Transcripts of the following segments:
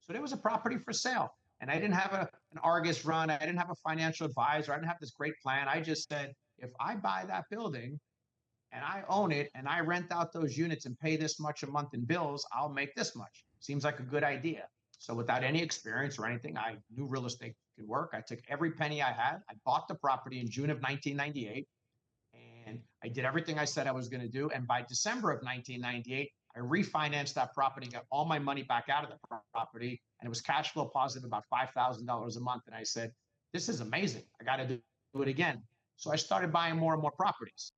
So there was a property for sale. And I didn't have an Argus run. I didn't have a financial advisor. I didn't have this great plan. I just said, if I buy that building and I own it and I rent out those units and pay this much a month in bills, I'll make this much. Seems like a good idea. So without any experience or anything, I knew real estate could work. I took every penny I had. I bought the property in June of 1998 and I did everything I said I was going to do. And by December of 1998, I refinanced that property, got all my money back out of the property, and it was cash flow positive, about $5,000 a month. And I said, this is amazing. I got to do it again. So I started buying more and more properties.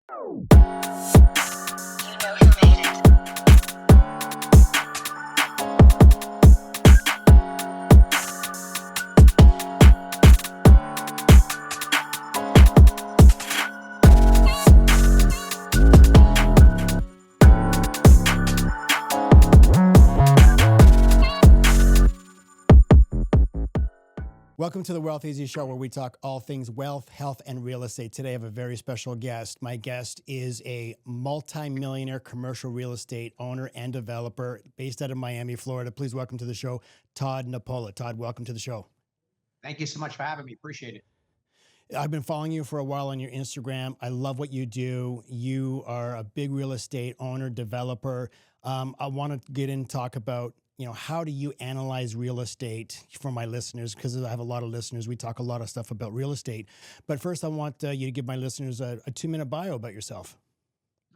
Welcome to the Wealth Eazy Show, where we talk all things wealth, health, and real estate. Today I have a very special guest. My guest is a multi-millionaire commercial real estate owner and developer based out of Miami, Florida. Please welcome to the show, Todd Nepola. Todd, welcome to the show. Thank you so much for having me. Appreciate it. I've been following you for a while on your Instagram. I love what you do. You are a big real estate owner, developer. I want to get in and talk about how do you analyze real estate for my listeners? Because I have a lot of listeners. We talk a lot of stuff about real estate. But first, I want you to give my listeners a 2-minute bio about yourself.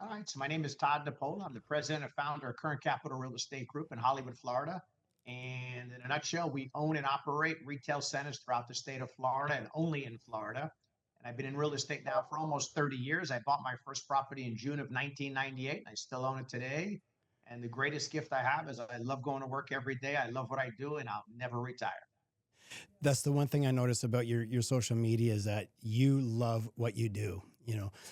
All right. So my name is Todd Nepola. I'm the president and founder of Current Capital Real Estate Group in Hollywood, Florida. And in a nutshell, we own and operate retail centers throughout the state of Florida and only in Florida. And I've been in real estate now for almost 30 years. I bought my first property in June of 1998, and I still own it today. And the greatest gift I have is I love going to work every day. I love what I do, and I'll never retire. That's the one thing I noticed about your social media is that you love what you do.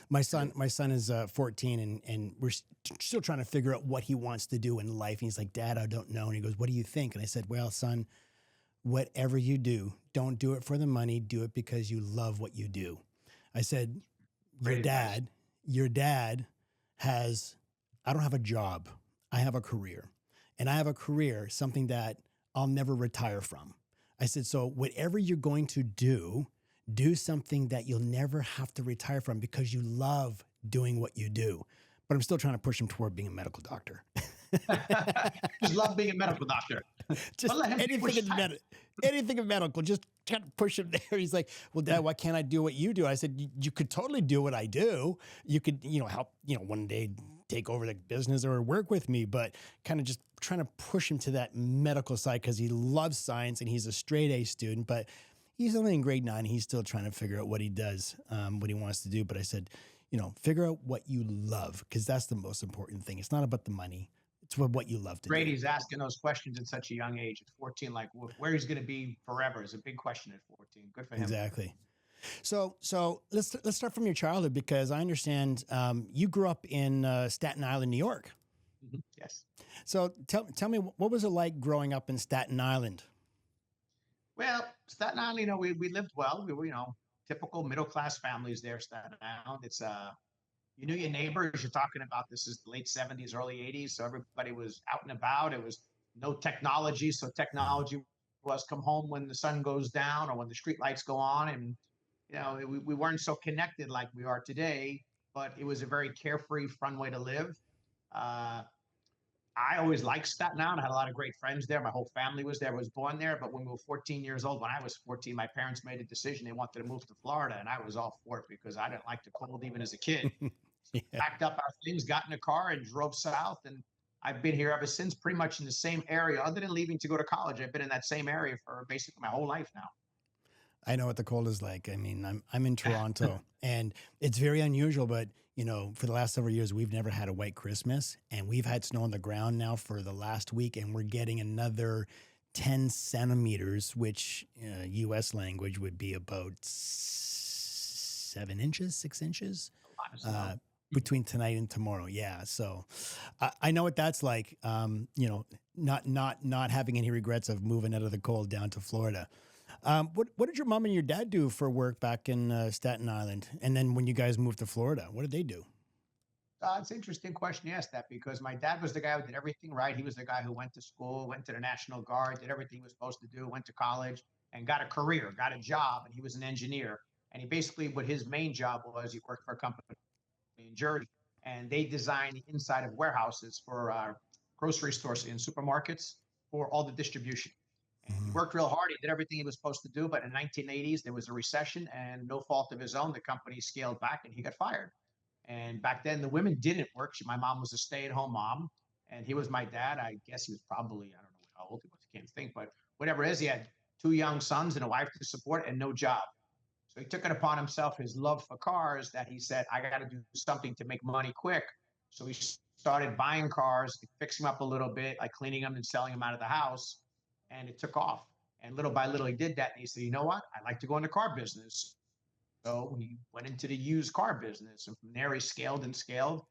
My son is 14 and we're still trying to figure out what he wants to do in life. And he's like, Dad, I don't know. And he goes, what do you think? And I said, well, son, whatever you do, don't do it for the money. Do it because you love what you do. I said, your dad has, I don't have a job. I have a career, and I have a career, something that I'll never retire from. I said, so whatever you're going to do something that you'll never have to retire from because you love doing what you do. But I'm still trying to push him toward being a medical doctor. Just love being a medical doctor. Just anything in medical, just kind of push him there. He's like, well, Dad, why can't I do what you do? I said, you could totally do what I do. You could, help, one day take over the business or work with me, but kind of just trying to push him to that medical side because he loves science and he's a straight A student, but he's only in grade 9. He's still trying to figure out what he does, what he wants to do. But I said, figure out what you love because that's the most important thing. It's not about the money. It's what you love to do. Brady's asking those questions at such a young age, at 14, like where he's going to be forever is a big question at 14. Good for him. Exactly. So let's start from your childhood because I understand you grew up in Staten Island, New York. Mm-hmm. Yes. So tell me, what was it like growing up in Staten Island? Well, Staten Island, we lived well. We were, typical middle-class families there, Staten Island. It's you knew your neighbors. You're talking about this is the late 70s, early 80s. So everybody was out and about. It was no technology. So technology was come home when the sun goes down or when the street lights go on. And, we weren't so connected like we are today, but it was a very carefree, fun way to live. I always liked Staten Island. I had a lot of great friends there. My whole family was there. I was born there. But when we were 14 years old, when I was 14, my parents made a decision. They wanted to move to Florida. And I was all for it because I didn't like the cold even as a kid. Yeah. Packed up our things, got in a car and drove south. And I've been here ever since, pretty much in the same area. Other than leaving to go to college, I've been in that same area for basically my whole life now. I know what the cold is like. I mean, I'm in Toronto and it's very unusual, but for the last several years, we've never had a white Christmas and we've had snow on the ground now for the last week and we're getting another 10 centimeters, which US language would be about 6 inches, between tonight and tomorrow. Yeah. So I know what that's like, not having any regrets of moving out of the cold down to Florida. What did your mom and your dad do for work back in Staten Island? And then when you guys moved to Florida, what did they do? It's an interesting question you asked that because my dad was the guy who did everything right. He was the guy who went to school, went to the National Guard, did everything he was supposed to do, went to college and got a career, got a job, and he was an engineer. And he basically, what his main job was, he worked for a company in Jersey, and they designed the inside of warehouses for grocery stores and supermarkets for all the distribution. And he Mhm. worked real hard. He did everything he was supposed to do. But in the 1980s, there was a recession, and no fault of his own, the company scaled back, and he got fired. And back then, the women didn't work. My mom was a stay-at-home mom, and he was my dad. I guess he was probably, I don't know how old he was, I can't think, but whatever it is, he had two young sons and a wife to support and no job. So he took it upon himself, his love for cars, that he said, I got to do something to make money quick. So he started buying cars, fixing them up a little bit, like cleaning them and selling them out of the house. And it took off. And little by little, he did that. And he said, you know what? I'd like to go in the car business. So he went into the used car business. And from there, he scaled and scaled.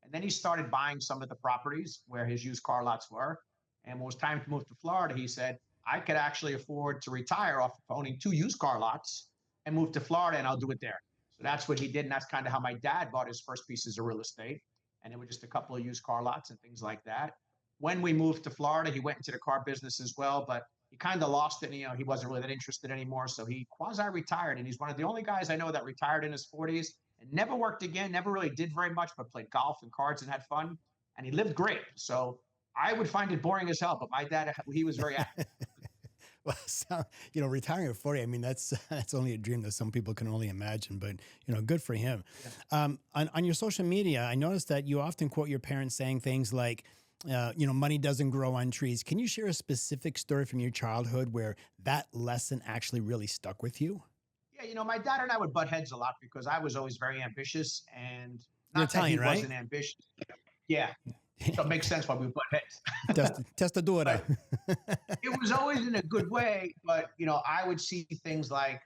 And then he started buying some of the properties where his used car lots were. And when it was time to move to Florida, he said, I could actually afford to retire off of owning two used car lots and move to Florida, and I'll do it there. So that's what he did. And that's kind of how my dad bought his first pieces of real estate. And it was just a couple of used car lots and things like that. When we moved to Florida, he went into the car business as well, but he kind of lost it. And, he wasn't really that interested anymore. So he quasi retired. And he's one of the only guys I know that retired in his 40s and never worked again, never really did very much, but played golf and cards and had fun. And he lived great. So I would find it boring as hell, but my dad, he was very active. Well, so, retiring at 40, I mean, that's that's only a dream that some people can only imagine, but, good for him. Yeah. On your social media, I noticed that you often quote your parents saying things like, money doesn't grow on trees. Can you share a specific story from your childhood where that lesson actually really stuck with you? Yeah, my dad and I would butt heads a lot because I was always very ambitious, and You're not that he Italian, right? wasn't ambitious. Yeah, so it makes sense why we butt heads. Testadura. But it was always in a good way. But I would see things like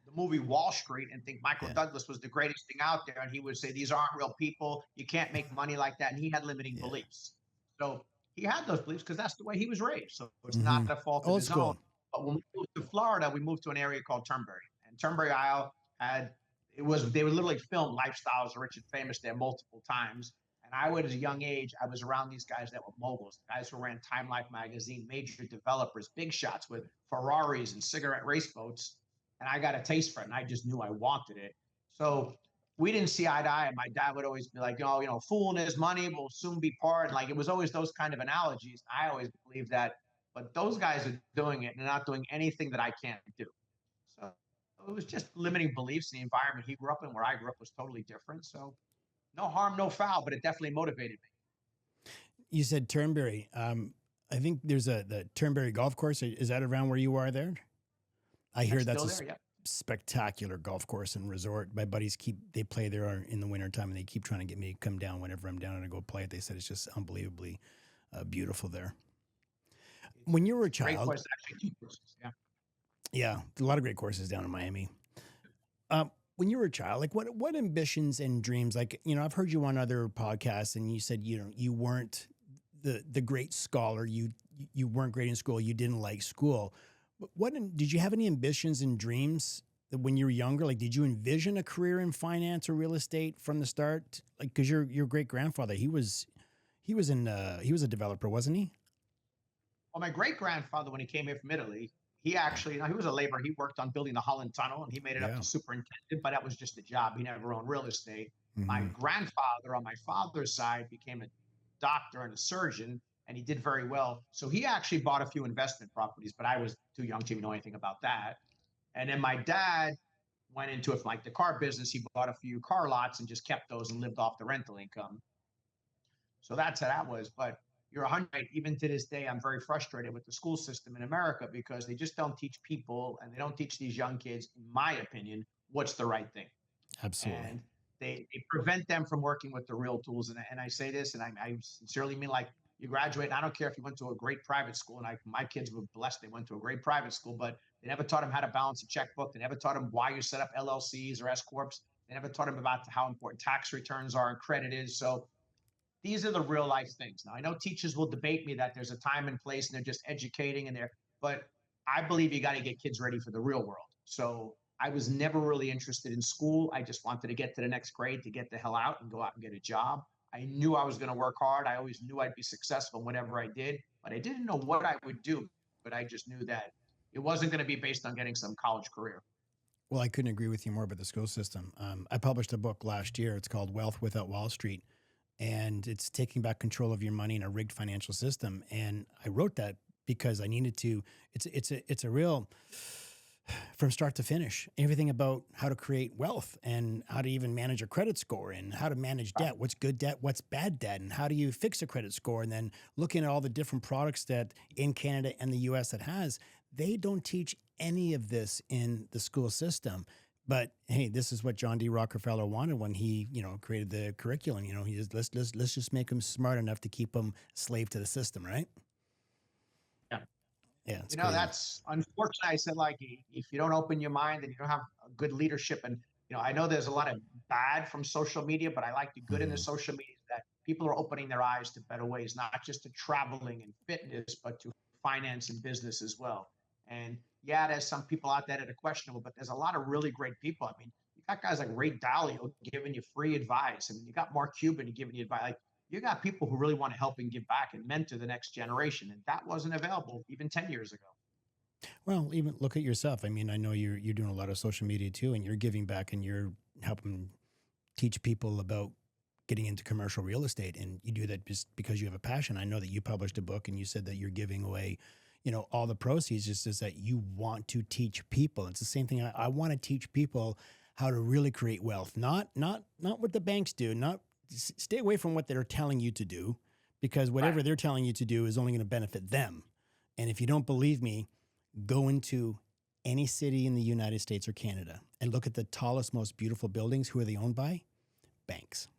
the movie Wall Street and think Michael Yeah, Douglas was the greatest thing out there, and he would say these aren't real people. You can't make money like that, and he had limiting yeah. beliefs. So he had those beliefs because that's the way he was raised. So it's not Hmm. a fault of Old his own. school. But when we moved to Florida, we moved to an area called Turnberry, and Turnberry Isle had they would literally film lifestyles of rich and famous there multiple times. And I would, at a young age, I was around these guys that were moguls, guys who ran Time Life magazine, major developers, big shots with Ferraris and cigarette race boats. And I got a taste for it, and I just knew I wanted it. So we didn't see eye to eye. And my dad would always be like, fool and his money will soon be part. Like it was always those kind of analogies. I always believed that, but those guys are doing it and they're not doing anything that I can't do. So it was just limiting beliefs. In the environment he grew up in, where I grew up, was totally different. So no harm, no foul, but it definitely motivated me. You said Turnberry. I think there's the Turnberry golf course. Is that around where you are there? I hear That's that's still a there. Yeah. spectacular golf course and resort. My buddies they play there in the wintertime and they keep trying to get me to come down whenever I'm down and to go play it. They said it's just unbelievably beautiful there. When you were a It's a great child, course. Actually, two courses. Yeah. yeah, a lot of great courses down in Miami. When you were a child, like what ambitions and dreams, like, I've heard you on other podcasts and you said, you weren't the great scholar. You weren't great in school. You didn't like school. Did you have any ambitions and dreams that when you were younger? Like, did you envision a career in finance or real estate from the start? Like, cause your great grandfather, he was a developer, wasn't he? Well, my great grandfather, when he came here from Italy, he actually, he was a laborer. He worked on building the Holland Tunnel and he made it up Yeah. to superintendent, but that was just a job. He never owned real estate. My Hmm. grandfather on my father's side became a doctor and a surgeon, and he did very well. So he actually bought a few investment properties, but I was too young to even know anything about that. And then my dad went into it like the car business. He bought a few car lots and just kept those and lived off the rental income. So that's how that was. But you're 100. Even to this day, I'm very frustrated with the school system in America because they just don't teach people and they don't teach these young kids, in my opinion, what's the right thing. Absolutely. And they prevent them from working with the real tools. And I say this, and I sincerely mean, like, you graduate, and I don't care if you went to a great private school, and my kids were blessed. They went to a great private school, but they never taught them how to balance a checkbook. They never taught them why you set up LLCs or S Corps. They never taught them about how important tax returns are and credit is. So these are the real life things. Now, I know teachers will debate me that there's a time and place and they're just educating but I believe you got to get kids ready for the real world. So I was never really interested in school. I just wanted to get to the next grade to get the hell out and go out and get a job. I knew I was going to work hard. I always knew I'd be successful whatever I did, but I didn't know what I would do. But I just knew that it wasn't going to be based on getting some college career. Well, I couldn't agree with you more about the school system. I published a book last year. It's called Wealth Without Wall Street, and it's taking back control of your money in a rigged financial system. And I wrote that because I needed to. It's a real from start to finish, everything about how to create wealth and how to even manage a credit score and how to manage debt. What's good debt? What's bad debt? And how do you fix a credit score? And then looking at all the different products that in Canada and the US it has, they don't teach any of this in the school system. But hey, this is what John D. Rockefeller wanted when he, created the curriculum. He just let's just make them smart enough to keep them slave to the system, right? Yeah. Yeah, that's unfortunate. I said, like, if you don't open your mind and you don't have a good leadership, and I know there's a lot of bad from social media, but I like the good in the social media that people are opening their eyes to better ways, not just to traveling and fitness, but to finance and business as well. And yeah, there's some people out there that are questionable, but there's a lot of really great people. I mean, you got guys like Ray Dalio giving you free advice. I mean, you got Mark Cuban giving you advice. Like, you got people who really want to help and give back and mentor the next generation. And that wasn't available even 10 years ago. Well, even look at yourself. I mean, I know you're doing a lot of social media too, and you're giving back and you're helping teach people about getting into commercial real estate. And you do that just because you have a passion. I know that you published a book and you said that you're giving away, all the proceeds just is that you want to teach people. It's the same thing. I want to teach people how to really create wealth, not what the banks do, stay away from what they're telling you to do, because whatever they're telling you to do is only going to benefit them. And if you don't believe me, go into any city in the United States or Canada and look at the tallest, most beautiful buildings. Who are they owned by? Banks.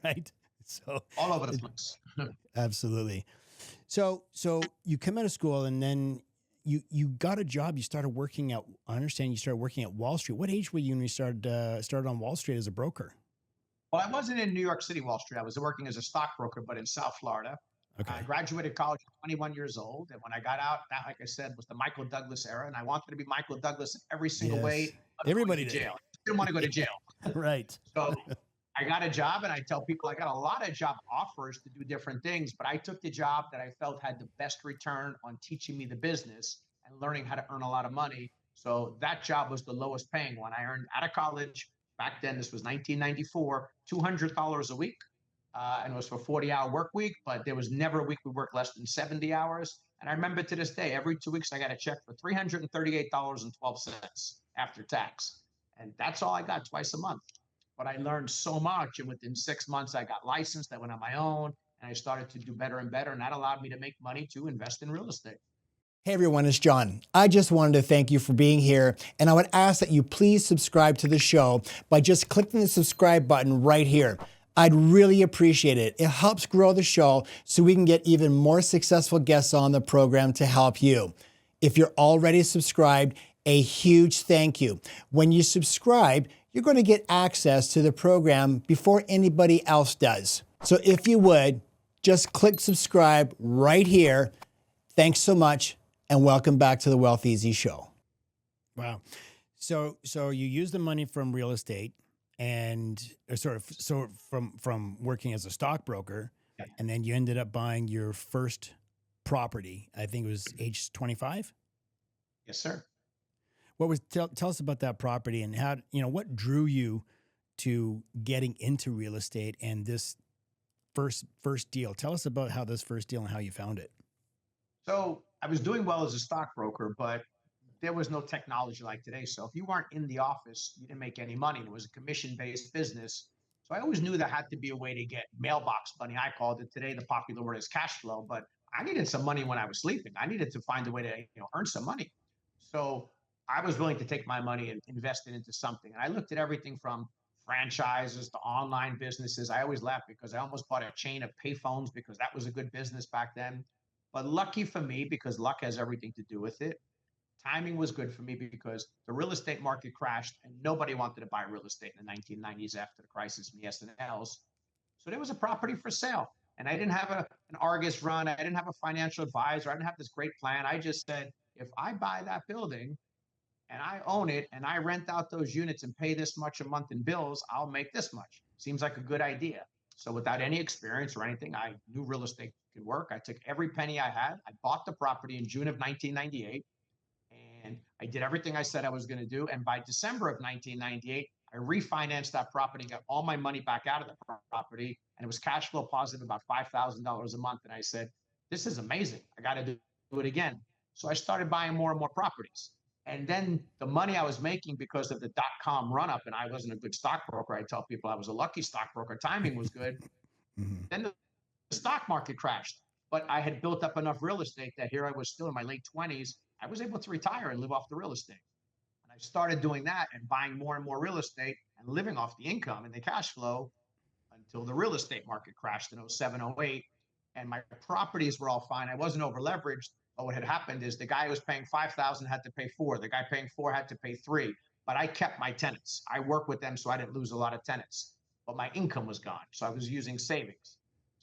Right? So all over the place. Absolutely. So you come out of school and then you got a job. You started working at, I understand you started working at Wall Street. What age were you when you started on Wall Street as a broker? Well, I wasn't in New York City, Wall Street. I was working as a stockbroker, but in South Florida. Okay. I graduated college at 21 years old. And when I got out, that, like I said, was the Michael Douglas era. And I wanted to be Michael Douglas in every single way. Everybody did. Jail. I didn't want to go to jail. Right. So I got a job, and I tell people I got a lot of job offers to do different things, but I took the job that I felt had the best return on teaching me the business and learning how to earn a lot of money. So that job was the lowest paying one. I earned out of college. Back then, this was 1994, $200 a week. And it was for a 40-hour work week, but there was never a week we worked less than 70 hours. And I remember to this day, every 2 weeks, I got a check for $338.12 after tax. And that's all I got twice a month. But I learned so much. And within 6 months, I got licensed. I went on my own and I started to do better and better. And that allowed me to make money to invest in real estate. Hey everyone, it's John. I just wanted to thank you for being here, and I would ask that you please subscribe to the show by just clicking the subscribe button right here. I'd really appreciate it. It helps grow the show so we can get even more successful guests on the program to help you. If you're already subscribed, a huge thank you. When you subscribe, you're going to get access to the program before anybody else does. So if you would, just click subscribe right here. Thanks so much. And welcome back to the Wealth Eazy show. Wow. So you use the money from real estate and from working as a stockbroker, and then you ended up buying your first property. I think it was age 25. Yes, sir. Tell us about that property and how, what drew you to getting into real estate and this first deal. Tell us about how this first deal and how you found it. So I was doing well as a stockbroker, but there was no technology like today. So if you weren't in the office, you didn't make any money. It was a commission-based business. So I always knew there had to be a way to get mailbox money. I called it today. The popular word is cash flow, but I needed some money when I was sleeping. I needed to find a way to earn some money. So I was willing to take my money and invest it into something. And I looked at everything from franchises to online businesses. I always laugh because I almost bought a chain of payphones because that was a good business back then. But lucky for me, because luck has everything to do with it, timing was good for me because the real estate market crashed and nobody wanted to buy real estate in the 1990s after the crisis and the S&Ls. So there was a property for sale. And I didn't have an Argus run. I didn't have a financial advisor. I didn't have this great plan. I just said, if I buy that building and I own it and I rent out those units and pay this much a month in bills, I'll make this much. Seems like a good idea. So without any experience or anything, I knew real estate could work. I took every penny I had. I bought the property in June of 1998, and I did everything I said I was going to do. And by December of 1998, I refinanced that property, got all my money back out of the property, and it was cash flow positive, about $5,000 a month. And I said, this is amazing. I got to do it again. So I started buying more and more properties. And then the money I was making because of the dot-com run-up, and I wasn't a good stockbroker. I tell people I was a lucky stockbroker. Timing was good. Then the stock market crashed. But I had built up enough real estate that here I was still in my late 20s. I was able to retire and live off the real estate. And I started doing that and buying more and more real estate and living off the income and the cash flow until the real estate market crashed in 07, 08. And my properties were all fine. I wasn't over leveraged. But what had happened is the guy who was paying 5,000 had to pay 4. The guy paying 4 had to pay 3. But I kept my tenants. I worked with them so I didn't lose a lot of tenants. But my income was gone. So I was using savings.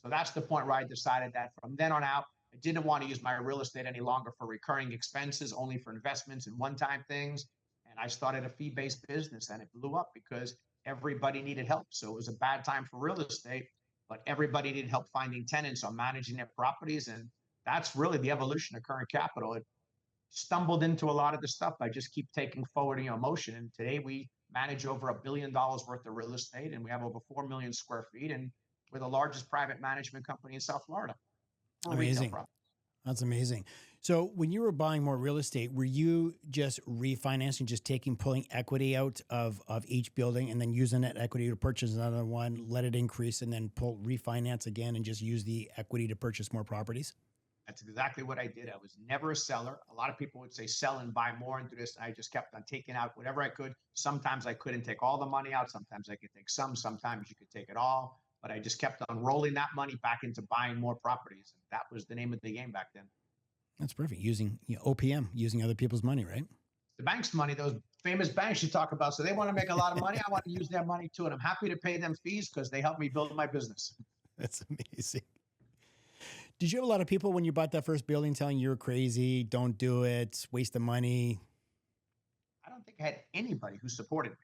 So that's the point where I decided that from then on out, I didn't want to use my real estate any longer for recurring expenses, only for investments and one-time things. And I started a fee-based business, and it blew up because everybody needed help. So it was a bad time for real estate, but everybody needed help finding tenants or managing their properties. And that's really the evolution of Current Capital. It stumbled into a lot of the stuff. I just keep taking forward, motion. And today we manage over $1 billion worth of real estate, and we have over 4 million square feet. And we're the largest private management company in South Florida. Amazing. That's amazing. So when you were buying more real estate, were you just refinancing, just pulling equity out of each building and then using that equity to purchase another one, let it increase, and then refinance again and just use the equity to purchase more properties? That's exactly what I did. I was never a seller. A lot of people would say sell and buy more and do this. I just kept on taking out whatever I could. Sometimes I couldn't take all the money out. Sometimes I could take some. Sometimes you could take it all. But I just kept on rolling that money back into buying more properties. And that was the name of the game back then. That's perfect. Using OPM, using other people's money, right? The bank's money, those famous banks you talk about. So they want to make a lot of money. I want to use their money too. And I'm happy to pay them fees because they help me build my business. That's amazing. Did you have a lot of people when you bought that first building telling you were crazy, don't do it, waste the money? I don't think I had anybody who supported me.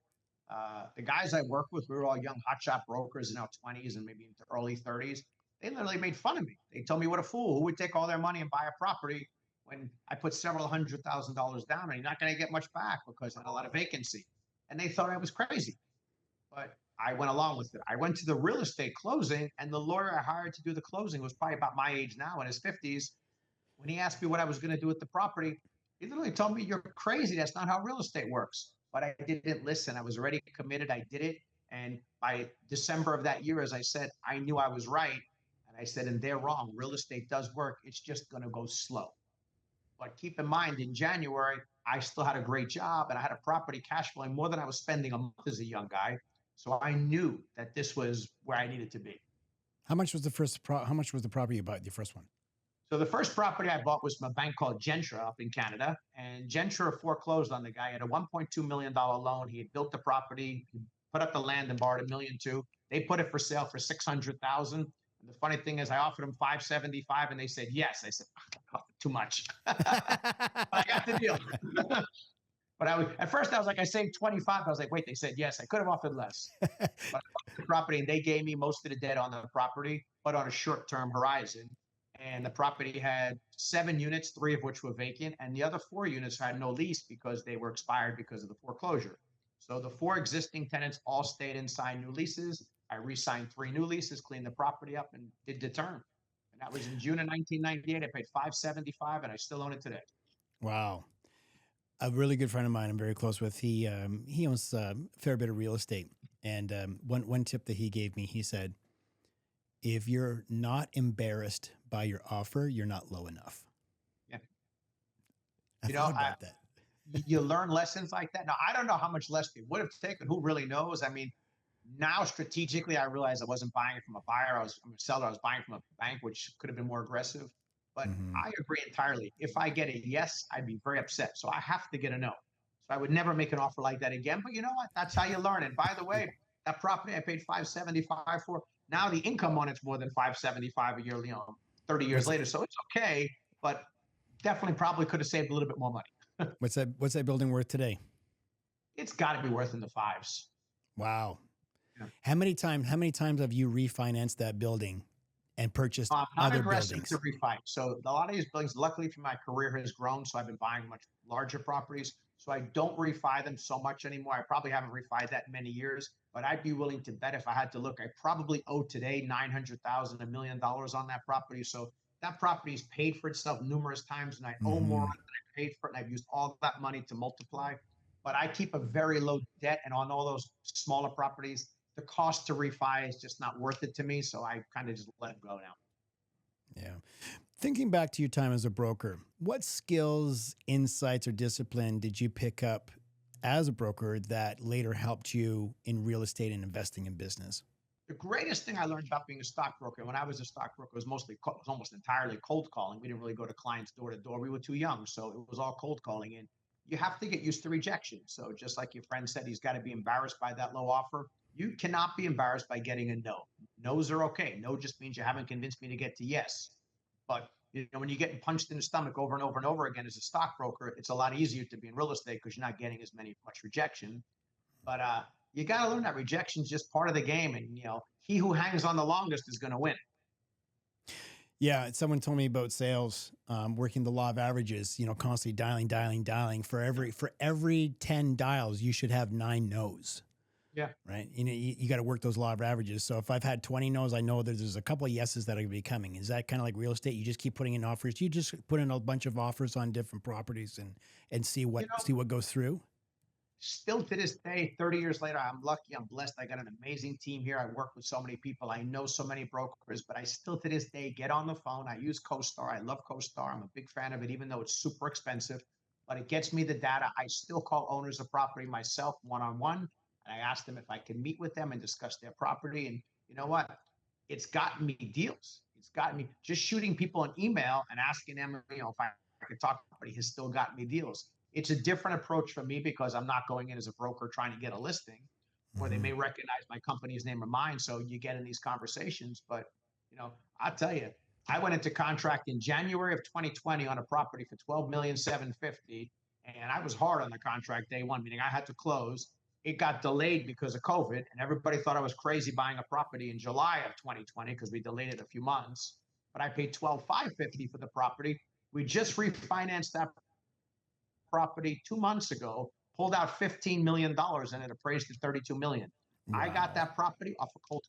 The guys I worked with, we were all young hotshot brokers in our 20s and maybe into early 30s. They literally made fun of me. They told me what a fool, who would take all their money and buy a property when I put several $100,000 down and you're not going to get much back because I had a lot of vacancy. And they thought I was crazy. But I went along with it. I went to the real estate closing, and the lawyer I hired to do the closing was probably about my age now, in his 50s. When he asked me what I was going to do with the property, he literally told me, you're crazy. That's not how real estate works. But I didn't listen. I was already committed. I did it. And by December of that year, as I said, I knew I was right. And I said, and they're wrong. Real estate does work. It's just going to go slow. But keep in mind, in January, I still had a great job and I had a property cash flowing more than I was spending a month as a young guy. So I knew that this was where I needed to be. How much was the property you bought, the first one? So the first property I bought was from a bank called Gentra up in Canada, and Gentra foreclosed on the guy. He had a $1.2 million loan. He had built the property, he put up the land and borrowed $1.2 million. They put it for sale for $600,000. And the funny thing is, I offered them $575, and they said yes. I said, too much. But I got the deal. But at first I was like, I saved 25. I was like, wait, they said yes. I could have offered less. But I bought the property, and they gave me most of the debt on the property, but on a short-term horizon. And the property had 7 units, 3 of which were vacant, and the other 4 units had no lease because they were expired because of the foreclosure. So the 4 existing tenants all stayed and signed new leases. I re-signed 3 new leases, cleaned the property up, and did the term. And that was in June of 1998. I paid $575, and I still own it today. Wow. A really good friend of mine I'm very close with, he owns a fair bit of real estate. And one tip that he gave me, he said, if you're not embarrassed by your offer, you're not low enough. Yeah. I thought about that. You learn lessons like that. Now, I don't know how much less they would have taken. Who really knows? I mean, now strategically, I realized I wasn't buying it from a buyer. I'm a seller. I was buying from a bank, which could have been more aggressive. But I agree entirely. If I get a yes, I'd be very upset. So I have to get a no. So I would never make an offer like that again. But you know what? That's how you learn. And by the way, that property I paid $575 for. Now the income on it's more than $575 a year, 30 years later. So it's okay, but definitely probably could have saved a little bit more money. What's that building worth today? It's got to be worth in the fives. Wow. Yeah. How many times have you refinanced that building and purchased I'm not other aggressive buildings? to refi. So a lot of these buildings, luckily for my career has grown. So I've been buying much larger properties. So I don't refi them so much anymore. I probably haven't refied that in many years, but I'd be willing to bet if I had to look, I probably owe today 900,000, $1 million on that property. So that property's paid for itself numerous times and I owe more Mhm. than I paid for it. And I've used all that money to multiply, but I keep a very low debt. And on all those smaller properties, the cost to refi is just not worth it to me. So I kind of just let it go now. Yeah. Thinking back to your time as a broker, what skills, insights, or discipline did you pick up as a broker that later helped you in real estate and investing in business? The greatest thing I learned about being a stockbroker, when I was a stockbroker, was was almost entirely cold calling. We didn't really go to clients door to door. We were too young, so it was all cold calling. And you have to get used to rejection. So just like your friend said, he's got to be embarrassed by that low offer. You cannot be embarrassed by getting a no. No's are okay. No just means you haven't convinced me to get to yes. But when you're getting punched in the stomach over and over and over again as a stockbroker, it's a lot easier to be in real estate because you're not getting as much rejection. But you got to learn that rejection is just part of the game, and he who hangs on the longest is going to win. Yeah, someone told me about sales, working the law of averages. Constantly dialing. For every 10 dials, you should have 9 no's. Yeah. Right. You got to work those law of averages. So if I've had 20 no's, I know that there's a couple of yeses that are going to be coming. Is that kind of like real estate? You just keep putting in offers. You just put in a bunch of offers on different properties and see what goes through. Still to this day, 30 years later, I'm lucky, I'm blessed. I got an amazing team here. I work with so many people. I know so many brokers, but I still to this day get on the phone. I use CoStar. I love CoStar. I'm a big fan of it, even though it's super expensive, but it gets me the data. I still call owners of property myself one-on-one. And I ask them if I can meet with them and discuss their property. And you know what? It's gotten me deals. It's gotten me just shooting people an email and asking them, if I could talk to somebody has still gotten me deals. It's a different approach for me because I'm not going in as a broker trying to get a listing, or they may recognize my company's name or mine. So you get in these conversations. But I'll tell you, I went into contract in January of 2020 on a property for 12,750,000, and I was hard on the contract day one, meaning I had to close. It got delayed because of COVID, and everybody thought I was crazy buying a property in July of 2020 because we delayed it a few months. But I paid 12,550 for the property. We just refinanced that property 2 months ago, pulled out $15 million and it appraised at 32 million. Wow. I got that property off a cold.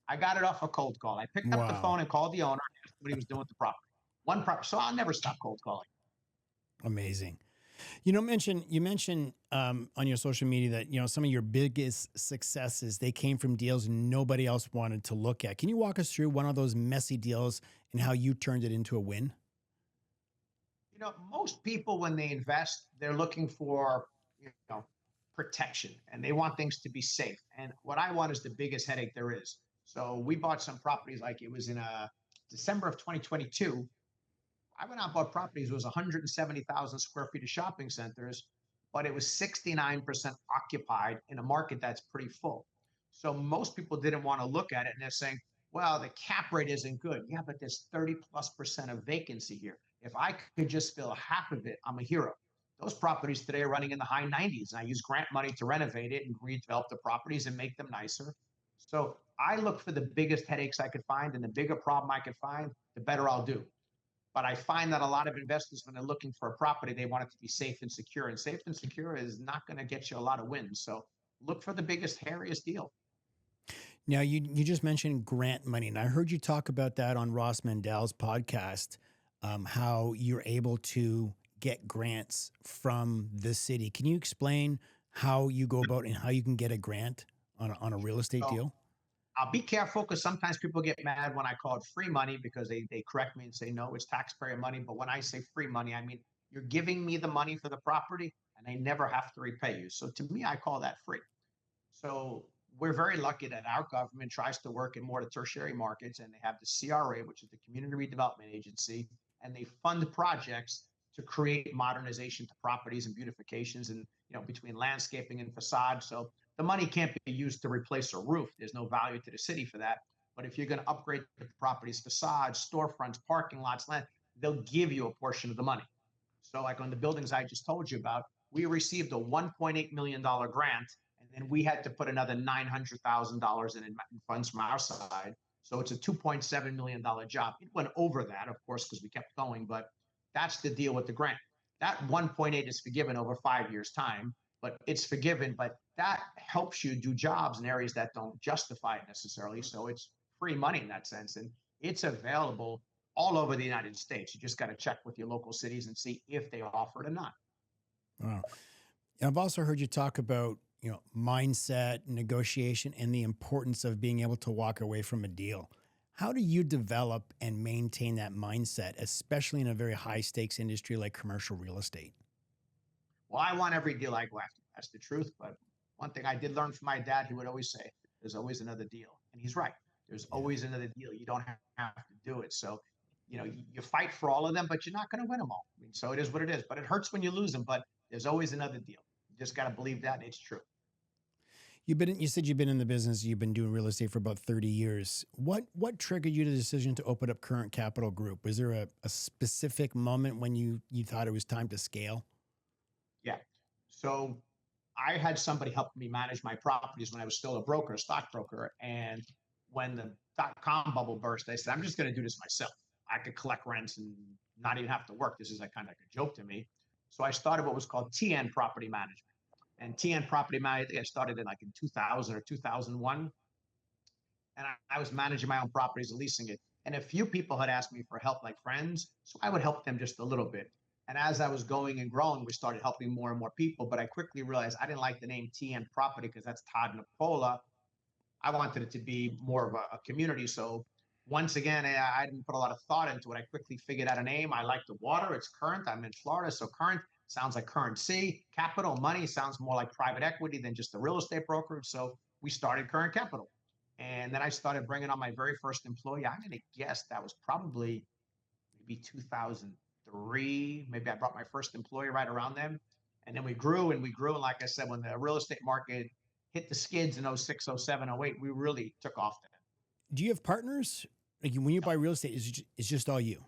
I got it off a cold call. I picked up the phone and called the owner and asked what he was doing with the property. One property. So I'll never stop cold calling. Amazing. You mentioned on your social media that, some of your biggest successes, they came from deals nobody else wanted to look at. Can you walk us through one of those messy deals and how you turned it into a win? Most people, when they invest, they're looking for, protection and they want things to be safe. And what I want is the biggest headache there is. So we bought some properties, like it was in December of 2022. I went out and bought properties. It was 170,000 square feet of shopping centers, but it was 69% occupied in a market that's pretty full. So most people didn't want to look at it, and they're saying, well, the cap rate isn't good. Yeah, but there's 30+% of vacancy here. If I could just fill half of it, I'm a hero. Those properties today are running in the high 90s, and I use grant money to renovate it and redevelop the properties and make them nicer. So I look for the biggest headaches I could find, and the bigger problem I could find, the better I'll do. But I find that a lot of investors, when they're looking for a property, they want it to be safe and secure. And safe and secure is not going to get you a lot of wins. So look for the biggest, hairiest deal. Now, you just mentioned grant money, and I heard you talk about that on Ross Mandel's podcast, how you're able to get grants from the city. Can you explain how you go about and how you can get a grant on a real estate deal? I'll be careful because sometimes people get mad when I call it free money because they correct me and say, no, it's taxpayer money. But when I say free money, I mean, you're giving me the money for the property and I never have to repay you. So to me, I call that free. So we're very lucky that our government tries to work in more of the tertiary markets, and they have the CRA, which is the Community Redevelopment Agency, and they fund projects to create modernization to properties and beautifications and, between landscaping and facade. So the money can't be used to replace a roof. There's no value to the city for that. But if you're going to upgrade the property's facades, storefronts, parking lots, land, they'll give you a portion of the money. So like on the buildings I just told you about, we received a $1.8 million grant, and then we had to put another $900,000 in funds from our side. So it's a $2.7 million job. It went over that, of course, because we kept going, but that's the deal with the grant. That 1.8 is forgiven over 5 years' time, but it's forgiven, but that helps you do jobs in areas that don't justify it necessarily. So it's free money in that sense. And it's available all over the United States. You just got to check with your local cities and see if they offer it or not. Wow. And I've also heard you talk about, mindset, negotiation, and the importance of being able to walk away from a deal. How do you develop and maintain that mindset, especially in a very high stakes industry like commercial real estate? Well, I want every deal I go after. That's the truth. But one thing I did learn from my dad, he would always say, there's always another deal. And he's right. There's Yeah. always another deal. You don't have to do it. So, you fight for all of them, but you're not going to win them all. I mean, so it is what it is. But it hurts when you lose them, but there's always another deal. You just got to believe that, and it's true. You said you've been in the business, you've been doing real estate for about 30 years. What triggered you the decision to open up Current Capital Group? Was there a specific moment when you thought it was time to scale? Yeah. So I had somebody help me manage my properties when I was still a broker, a stockbroker. And when the dot-com bubble burst, I said, I'm just going to do this myself. I could collect rents and not even have to work. This is a kind of like a joke to me. So I started what was called TN Property Management. And TN Property Management, I started in 2000 or 2001. And I was managing my own properties and leasing it. And a few people had asked me for help, like friends. So I would help them just a little bit. And as I was going and growing, we started helping more and more people. But I quickly realized I didn't like the name TN Property because that's Todd Nepola. I wanted it to be more of a community. So once again, I didn't put a lot of thought into it. I quickly figured out a name. I like the water. It's current. I'm in Florida. So current sounds like currency. Capital, money sounds more like private equity than just a real estate brokerage. So we started Current Capital. And then I started bringing on my very first employee. I'm going to guess that was probably maybe 2003. Maybe I brought my first employee right around then. And then we grew and we grew. And like I said, when the real estate market hit the skids in 06, 07, 08, we really took off then. Do you have partners? Like when you buy real estate, it's just all you?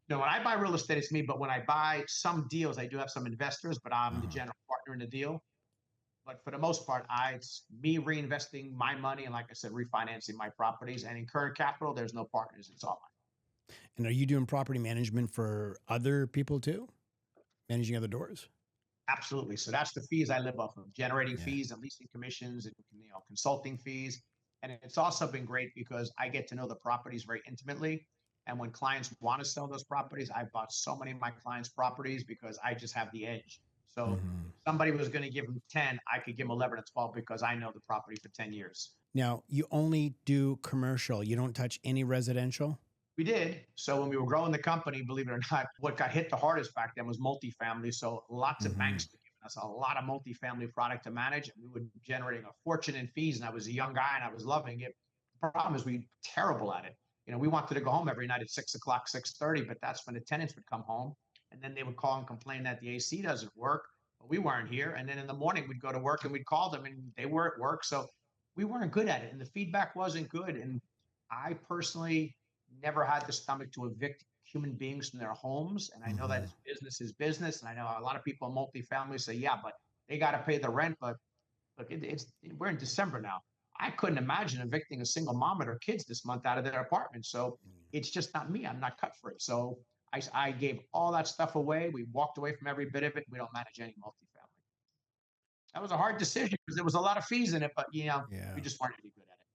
No, when I buy real estate, it's me. But when I buy some deals, I do have some investors, but I'm the general partner in the deal. But for the most part, it's me reinvesting my money and, like I said, refinancing my properties. And in Current Capital, there's no partners; it's all mine. And are you doing property management for other people too? Managing other doors? Absolutely. So that's the fees I live off of: generating Yeah. fees and leasing commissions and consulting fees. And it's also been great because I get to know the properties very intimately. And when clients want to sell those properties, I've bought so many of my clients' properties because I just have the edge. So Mhm. if somebody was going to give them 10, I could give them 11 or 12 because I know the property for 10 years. Now, you only do commercial. You don't touch any residential? We did. So when we were growing the company, believe it or not, what got hit the hardest back then was multifamily. So lots of Mhm. banks were giving us a lot of multifamily product to manage. And we were generating a fortune in fees. And I was a young guy and I was loving it. The problem is we were terrible at it. We wanted to go home every night at 6 o'clock, 6:30, but that's when the tenants would come home. And then they would call and complain that the AC doesn't work. But we weren't here. And then in the morning, we'd go to work and we'd call them and they were at work. So we weren't good at it. And the feedback wasn't good. And I personally never had the stomach to evict human beings from their homes. And I know that Mhm. it's business is business. And I know a lot of people in multifamily say, yeah, but they got to pay the rent. But look, we're in December now. I couldn't imagine evicting a single mom and her kids this month out of their apartment. So it's just not me. I'm not cut for it. So I gave all that stuff away. We walked away from every bit of it. We don't manage any multifamily. That was a hard decision because there was a lot of fees in it, but we Yeah. just weren't any good at it.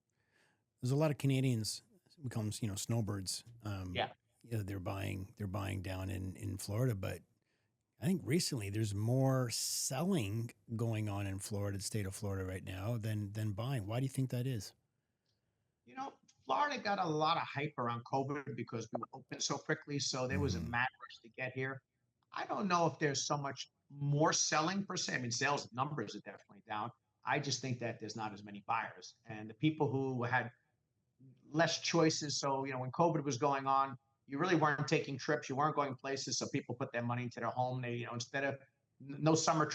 There's a lot of Canadians, we call them, snowbirds. Yeah. They're buying down in Florida, but I think recently there's more selling going on in Florida, the state of Florida right now than buying. Why do you think that is? You know, Florida got a lot of hype around COVID because we were open so quickly. So there was a Mhm. mad rush to get here. I don't know if there's so much more selling per se. I mean, sales numbers are definitely down. I just think that there's not as many buyers. And the people who had less choices. So, when COVID was going on, you really weren't taking trips, you weren't going places. So people put their money into their home. They, instead of no summer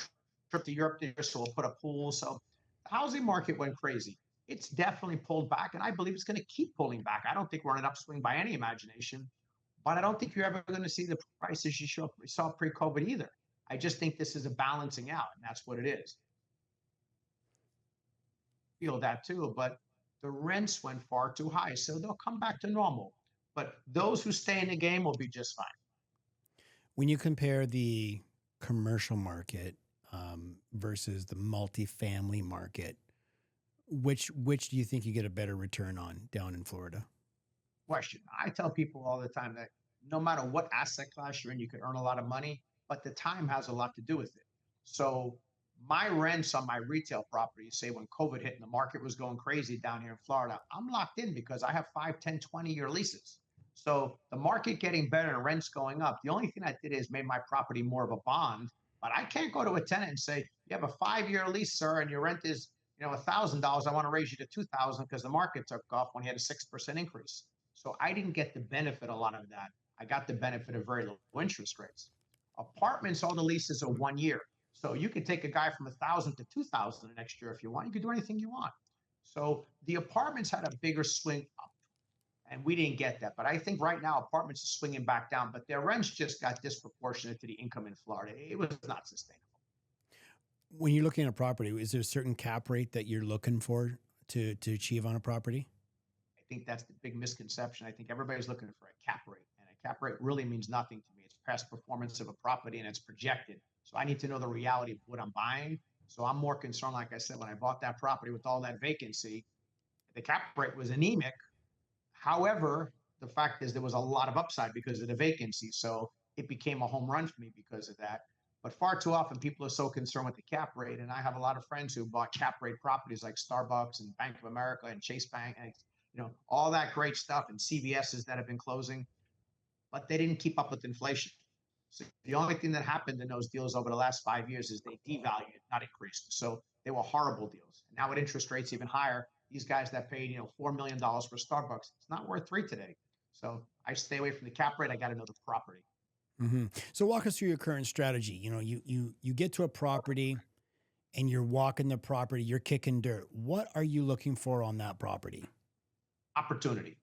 trip to Europe this year, so we'll put a pool. So the housing market went crazy. It's definitely pulled back, and I believe it's going to keep pulling back. I don't think we're on an upswing by any imagination, but I don't think you're ever going to see the prices you saw pre-COVID either. I just think this is a balancing out, and that's what it is. Feel that too, but the rents went far too high, so they'll come back to normal. But those who stay in the game will be just fine. When you compare the commercial market versus the multifamily market, which do you think you get a better return on down in Florida? Question. I tell people all the time that no matter what asset class you're in, you can earn a lot of money, but the time has a lot to do with it. So my rents on my retail properties, say when COVID hit and the market was going crazy down here in Florida, I'm locked in because I have 5, 10, 20-year leases. So the market getting better and rents going up. The only thing I did is made my property more of a bond, but I can't go to a tenant and say, you have a 5-year lease, sir, and your rent is, $1,000. I want to raise you to 2,000 because the market took off when he had a 6% increase. So I didn't get the benefit a lot of that. I got the benefit of very low interest rates. Apartments, all the leases are 1 year. So you could take a guy from 1,000 to 2,000 next year if you want. You could do anything you want. So the apartments had a bigger swing up, and we didn't get that. But I think right now apartments are swinging back down, but their rents just got disproportionate to the income in Florida. It was not sustainable. When you're looking at a property, is there a certain cap rate that you're looking for to achieve on a property? I think that's the big misconception. I think everybody's looking for a cap rate, and a cap rate really means nothing to me. It's past performance of a property and it's projected. So I need to know the reality of what I'm buying. So I'm more concerned, like I said, when I bought that property with all that vacancy, the cap rate was anemic. However, the fact is there was a lot of upside because of the vacancy. So it became a home run for me because of that. But far too often people are so concerned with the cap rate. And I have a lot of friends who bought cap rate properties like Starbucks and Bank of America and Chase Bank and all that great stuff, and CVS's that have been closing, but they didn't keep up with inflation. So the only thing that happened in those deals over the last 5 years is they devalued, not increased. So they were horrible deals. And now with interest rates even higher, these guys that paid $4 million for Starbucks, it's not worth 3 today. So I stay away from the cap rate. I got to know the property. Mm-hmm. So walk us through your current strategy. You get to a property and you're walking the property, you're kicking dirt. What are you looking for on that property? Opportunity.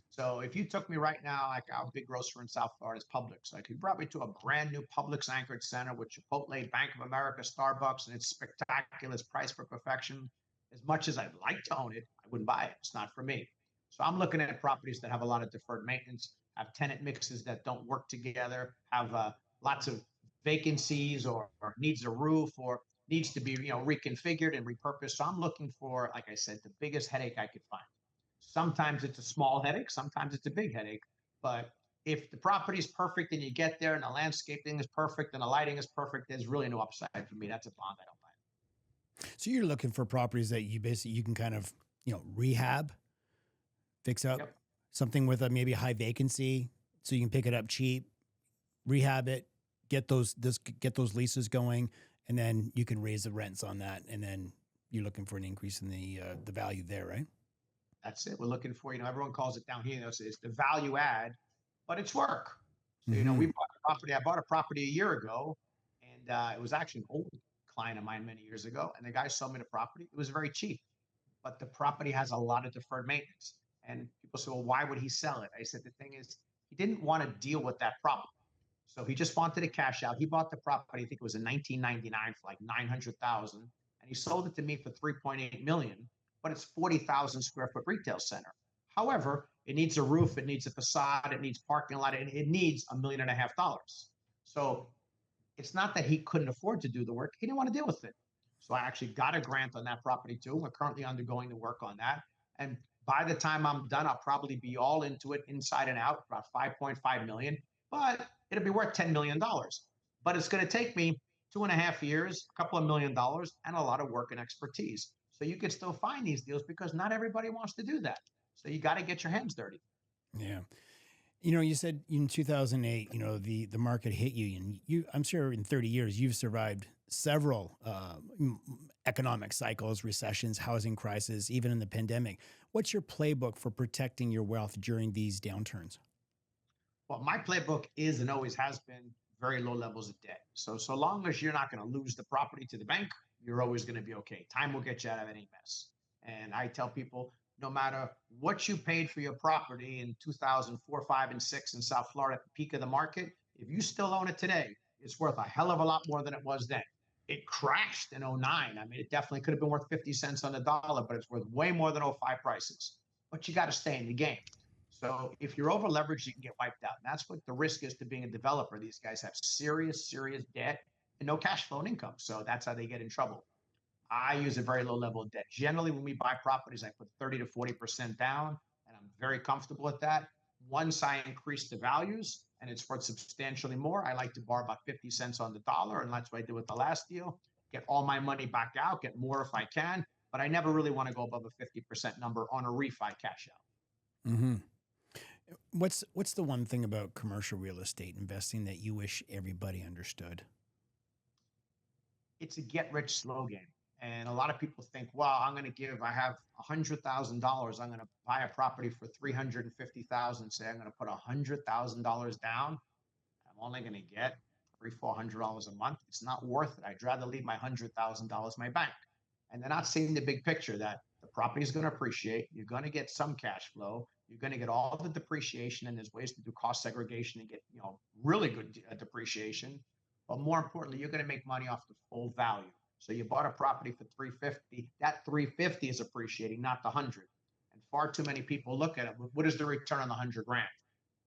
So if you took me right now, like our big grocer in South Florida is Publix. Like you brought me to a brand new Publix anchored center with Chipotle, Bank of America, Starbucks, and it's spectacular. It's priced for perfection. As much as I'd like to own it, I wouldn't buy it. It's not for me. So I'm looking at properties that have a lot of deferred maintenance, have tenant mixes that don't work together, have lots of vacancies or needs a roof or needs to be reconfigured and repurposed. So I'm looking for, like I said, the biggest headache I could find. Sometimes it's a small headache, sometimes it's a big headache. But if the property is perfect and you get there and the landscaping is perfect and the lighting is perfect, there's really no upside for me. That's a bond I don't buy. So you're looking for properties that you can kind of, rehab, fix up, Yep. something with maybe a high vacancy so you can pick it up cheap, rehab it, get those leases going, and then you can raise the rents on that. And then you're looking for an increase in the value there, right? That's it. We're looking for, everyone calls it down here, it's the value add, but it's work. So, we bought a property. I bought a property a year ago, and it was actually an old client of mine many years ago. And the guy sold me the property. It was very cheap, but the property has a lot of deferred maintenance. And people say, well, why would he sell it? I said, the thing is, he didn't want to deal with that problem. So he just wanted to cash out. He bought the property, I think it was in 1999 for like 900,000, and he sold it to me for 3.8 million. But it's 40,000 square foot retail center. However, it needs a roof, it needs a facade, it needs parking lot, and it needs $1.5 million. So it's not that he couldn't afford to do the work. He didn't want to deal with it. So I actually got a grant on that property too. We're currently undergoing the work on that. And by the time I'm done, I'll probably be all into it inside and out, about 5.5 million, but it'll be worth $10 million. But it's going to take me 2.5 years, a couple of $1 million, and a lot of work and expertise. So you can still find these deals because not everybody wants to do that. So you got to get your hands dirty. Yeah. You said in 2008, the market hit you, and I'm sure in 30 years, you've survived several economic cycles, recessions, housing crisis, even in the pandemic. What's your playbook for protecting your wealth during these downturns? Well, my playbook is and always has been very low levels of debt. So long as you're not going to lose the property to the bank, you're always going to be okay. Time will get you out of any mess. And I tell people, no matter what you paid for your property in 2004, 5, and 6 in South Florida at the peak of the market, if you still own it today, it's worth a hell of a lot more than it was then. It crashed in '09. I mean, it definitely could have been worth 50 cents on the dollar, but it's worth way more than '05 prices. But you got to stay in the game. So if you're over leveraged, you can get wiped out. And that's what the risk is to being a developer. These guys have serious, serious debt and no cash flow and income. So that's how they get in trouble. I use a very low level of debt. Generally, when we buy properties, I put 30 to 40% down, and I'm very comfortable with that. Once I increase the values and it's worth substantially more, I like to borrow about 50 cents on the dollar, and that's what I did with the last deal. Get all my money back out, get more if I can, but I never really want to go above a 50% number on a refi cash out. Mm-hmm. What's the one thing about commercial real estate investing that you wish everybody understood? It's a get rich slow game. And a lot of people think, well, I have $100,000. I'm going to buy a property for 350,000. Say I'm going to put $100,000 down. I'm only going to get $300-400 a month. It's not worth it. I'd rather leave my $100,000 in my bank. And they're not seeing the big picture that the property is going to appreciate. You're going to get some cash flow. You're going to get all the depreciation, and there's ways to do cost segregation and get really good depreciation. But more importantly, you're going to make money off the full value. So you bought a property for 350. That 350 is appreciating, not the 100. And far too many people look at it. What is the return on the 100 grand?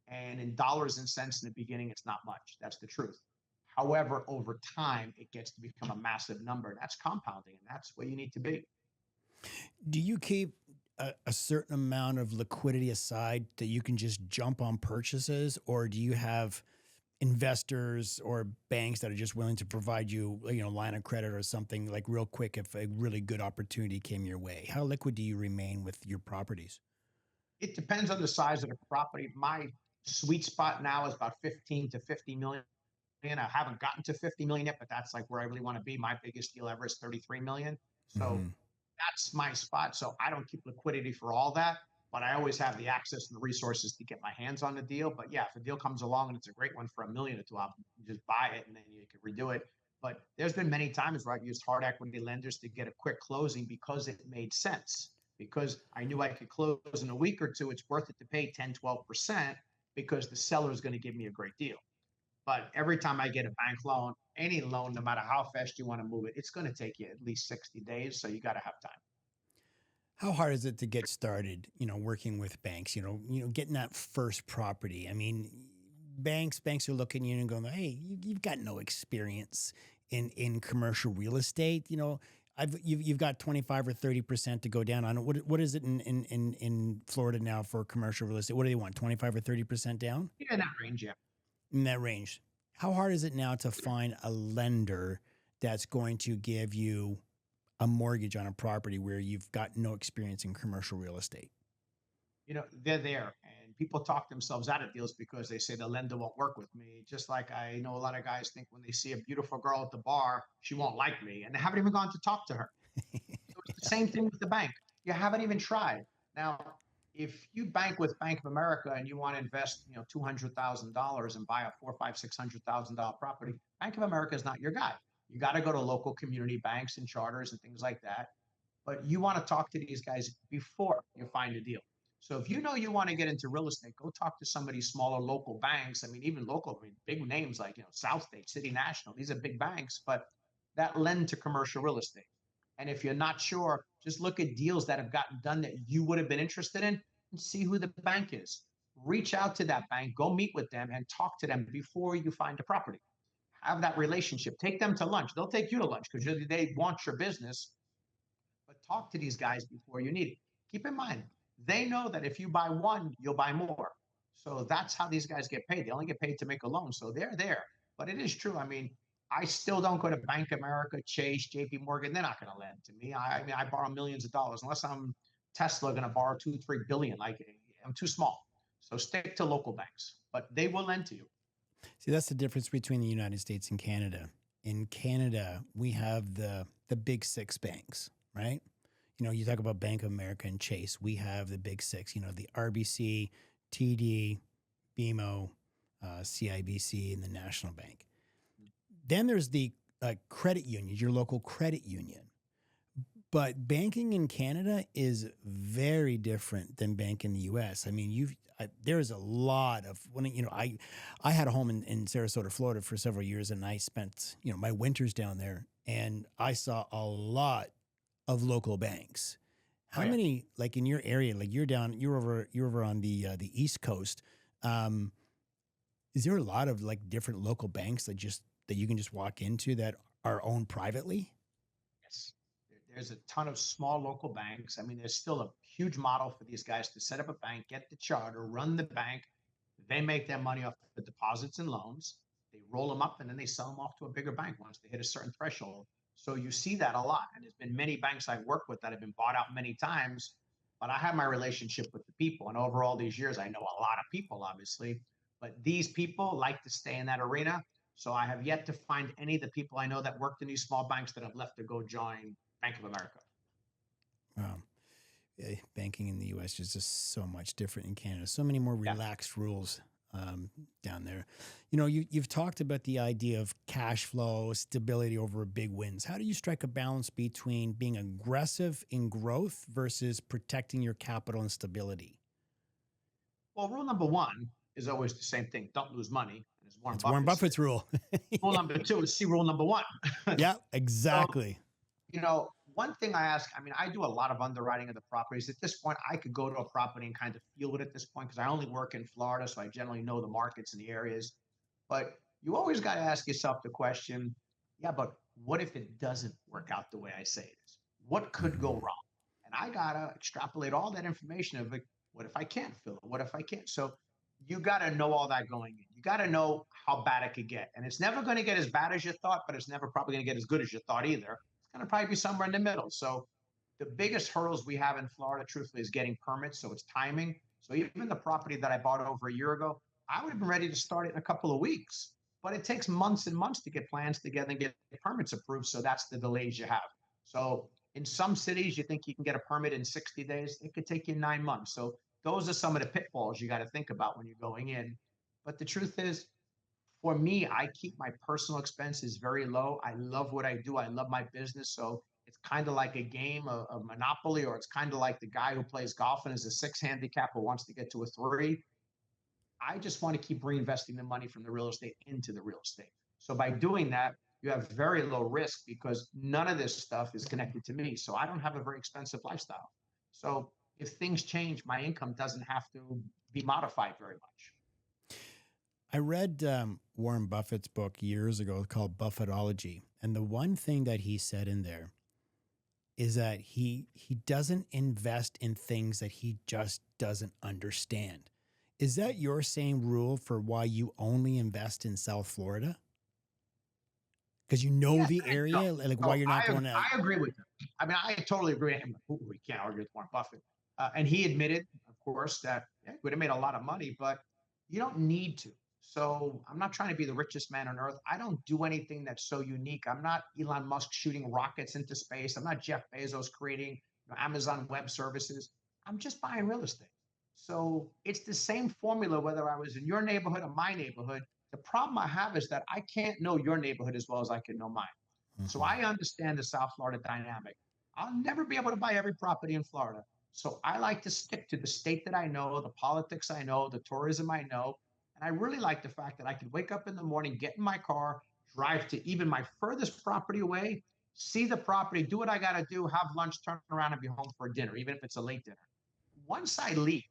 And in dollars and cents in the beginning, it's not much. That's the truth. However, over time, it gets to become a massive number. And that's compounding, and that's where you need to be. Do you keep a certain amount of liquidity aside that you can just jump on purchases, or do you have investors or banks that are just willing to provide you, line of credit or something like real quick if a really good opportunity came your way? How liquid do you remain with your properties? It depends on the size of the property. My sweet spot now is about 15 to 50 million. I haven't gotten to 50 million yet, but that's like where I really want to be. My biggest deal ever is 33 million. So Mm-hmm. that's my spot. So I don't keep liquidity for all that, but I always have the access and the resources to get my hands on the deal. But yeah, if a deal comes along and it's a great one for $1 million or $2 million, I'll just buy it and then you can redo it. But there's been many times where I've used hard equity lenders to get a quick closing because it made sense. Because I knew I could close in a week or two, it's worth it to pay 10, 12% because the seller is going to give me a great deal. But every time I get a bank loan, any loan, no matter how fast you want to move it, it's going to take you at least 60 days. So you got to have time. How hard is it to get started, working with banks, getting that first property? I mean, banks are looking at you and going, hey, you've got no experience in commercial real estate. You've got 25 or 30% to go down on it. What is it in Florida now for commercial real estate? What do they want? 25 or 30% down? Yeah, in that range, yeah. In that range. How hard is it now to find a lender that's going to give you a mortgage on a property where you've got no experience in commercial real estate? They're there, and people talk themselves out of deals because they say the lender won't work with me. Just like I know a lot of guys think when they see a beautiful girl at the bar, she won't like me, and they haven't even gone to talk to her. So it's the same thing with the bank. You haven't even tried. Now, if you bank with Bank of America and you want to invest, $200,000 and buy a $400,000, $500,000, $600,000 property, Bank of America is not your guy. You got to go to local community banks and charters and things like that. But you want to talk to these guys before you find a deal. So if you know you want to get into real estate, go talk to some of these smaller local banks. I mean, even local, big names like South State, City National. These are big banks, but that lend to commercial real estate. And if you're not sure, just look at deals that have gotten done that you would have been interested in and see who the bank is. Reach out to that bank, go meet with them and talk to them before you find a property. Have that relationship. Take them to lunch. They'll take you to lunch because they want your business. But talk to these guys before you need it. Keep in mind, they know that if you buy one, you'll buy more. So that's how these guys get paid. They only get paid to make a loan. So they're there. But it is true. I mean, I still don't go to Bank of America, Chase, JP Morgan. They're not going to lend to me. I borrow millions of dollars unless I'm Tesla going to borrow 2-3 billion. Like I'm too small. So stick to local banks, but they will lend to you. See, that's the difference between the United States and Canada. In Canada, we have the big six banks, right? You talk about Bank of America and Chase. We have the big six, the RBC, TD, BMO, CIBC, and the National Bank. Then there's the credit unions, your local credit union. But banking in Canada is very different than bank in the U.S. I mean, there's a lot of I had a home in Sarasota, Florida for several years, and I spent my winters down there, and I saw a lot of local banks. How many, like in your area, like you're over on the East Coast? Is there a lot of like different local banks that you can just walk into that are owned privately? Yes. There's a ton of small local banks. I mean, there's still a huge model for these guys to set up a bank, get the charter, run the bank. They make their money off the deposits and loans. They roll them up and then they sell them off to a bigger bank once they hit a certain threshold. So you see that a lot. And there's been many banks I've worked with that have been bought out many times, but I have my relationship with the people. And over all these years, I know a lot of people, obviously, but these people like to stay in that arena. So I have yet to find any of the people I know that worked in these small banks that have left to go join Bank of America. Wow. Banking in the U.S. is just so much different in Canada. So many more relaxed rules down there. You've talked about the idea of cash flow, stability over big wins. How do you strike a balance between being aggressive in growth versus protecting your capital and stability? Well, rule number one is always the same thing. Don't lose money. It's Warren Buffett's rule. Rule number two is see rule number one. Yeah, exactly. So, one thing I ask, I mean, I do a lot of underwriting of the properties. At this point, I could go to a property and kind of feel it at this point because I only work in Florida, so I generally know the markets and the areas. But you always got to ask yourself the question, yeah, but what if it doesn't work out the way I say it is? What could go wrong? And I got to extrapolate all that information of like, what if I can't fill it? What if I can't? So you got to know all that going in. You got to know how bad it could get. And it's never going to get as bad as you thought, but it's never probably going to get as good as you thought either. Going to probably be somewhere in the middle. So the biggest hurdles we have in Florida, truthfully, is getting permits. So it's timing. So even the property that I bought over a year ago, I would have been ready to start it in a couple of weeks. But it takes months and months to get plans together and get permits approved. So that's the delays you have. So in some cities, you think you can get a permit in 60 days. It could take you 9 months. So those are some of the pitfalls you got to think about when you're going in. But the truth is, for me, I keep my personal expenses very low. I love what I do. I love my business. So it's kind of like a game of Monopoly, or it's kind of like the guy who plays golf and is a 6 handicap who wants to get to a 3. I just want to keep reinvesting the money from the real estate into the real estate. So by doing that, you have very low risk because none of this stuff is connected to me. So I don't have a very expensive lifestyle. So if things change, my income doesn't have to be modified very much. I read Warren Buffett's book years ago called Buffettology. And the one thing that he said in there is that he doesn't invest in things that he just doesn't understand. Is that your same rule for why you only invest in South Florida? Because the area, why you're not going out. I agree with him. I mean, I totally agree with him. We can't argue with Warren Buffett. And he admitted, of course, that he would have made a lot of money, but you don't need to. So I'm not trying to be the richest man on earth. I don't do anything that's so unique. I'm not Elon Musk shooting rockets into space. I'm not Jeff Bezos creating Amazon Web Services. I'm just buying real estate. So it's the same formula whether I was in your neighborhood or my neighborhood. The problem I have is that I can't know your neighborhood as well as I can know mine. Mm-hmm. So I understand the South Florida dynamic. I'll never be able to buy every property in Florida. So I like to stick to the state that I know, the politics I know, the tourism I know. And I really like the fact that I can wake up in the morning, get in my car, drive to even my furthest property away, see the property, do what I got to do, have lunch, turn around and be home for dinner, even if it's a late dinner. Once I leave,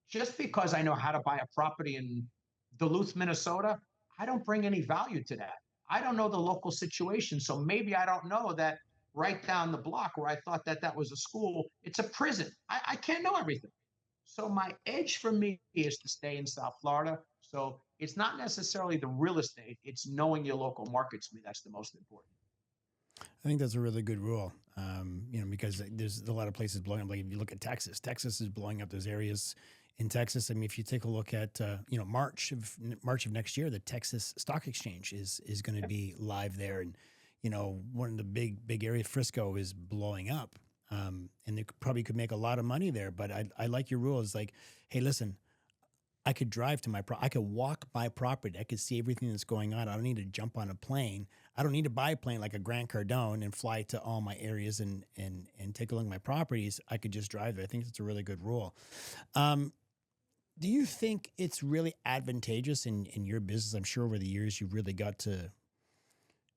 just because I know how to buy a property in Duluth, Minnesota, I don't bring any value to that. I don't know the local situation. So maybe I don't know that right down the block where I thought that was a school, it's a prison. I can't know everything. So my edge for me is to stay in South Florida. So it's not necessarily the real estate, it's knowing your local markets. To me, that's the most important. I think that's a really good rule, because there's a lot of places blowing up. Like if you look at Texas is blowing up those areas in Texas. I mean, if you take a look at, March of next year, the Texas Stock Exchange is going to be live there. And, one of the big areas, Frisco, is blowing up. And they probably could make a lot of money there. But I like your rule. It's like, hey, listen, I could drive to I could walk by property. I could see everything that's going on. I don't need to jump on a plane. I don't need to buy a plane like a Grant Cardone and fly to all my areas and take a look at my properties. I could just drive there. I think that's a really good rule. Do you think it's really advantageous in your business? I'm sure over the years you've really got to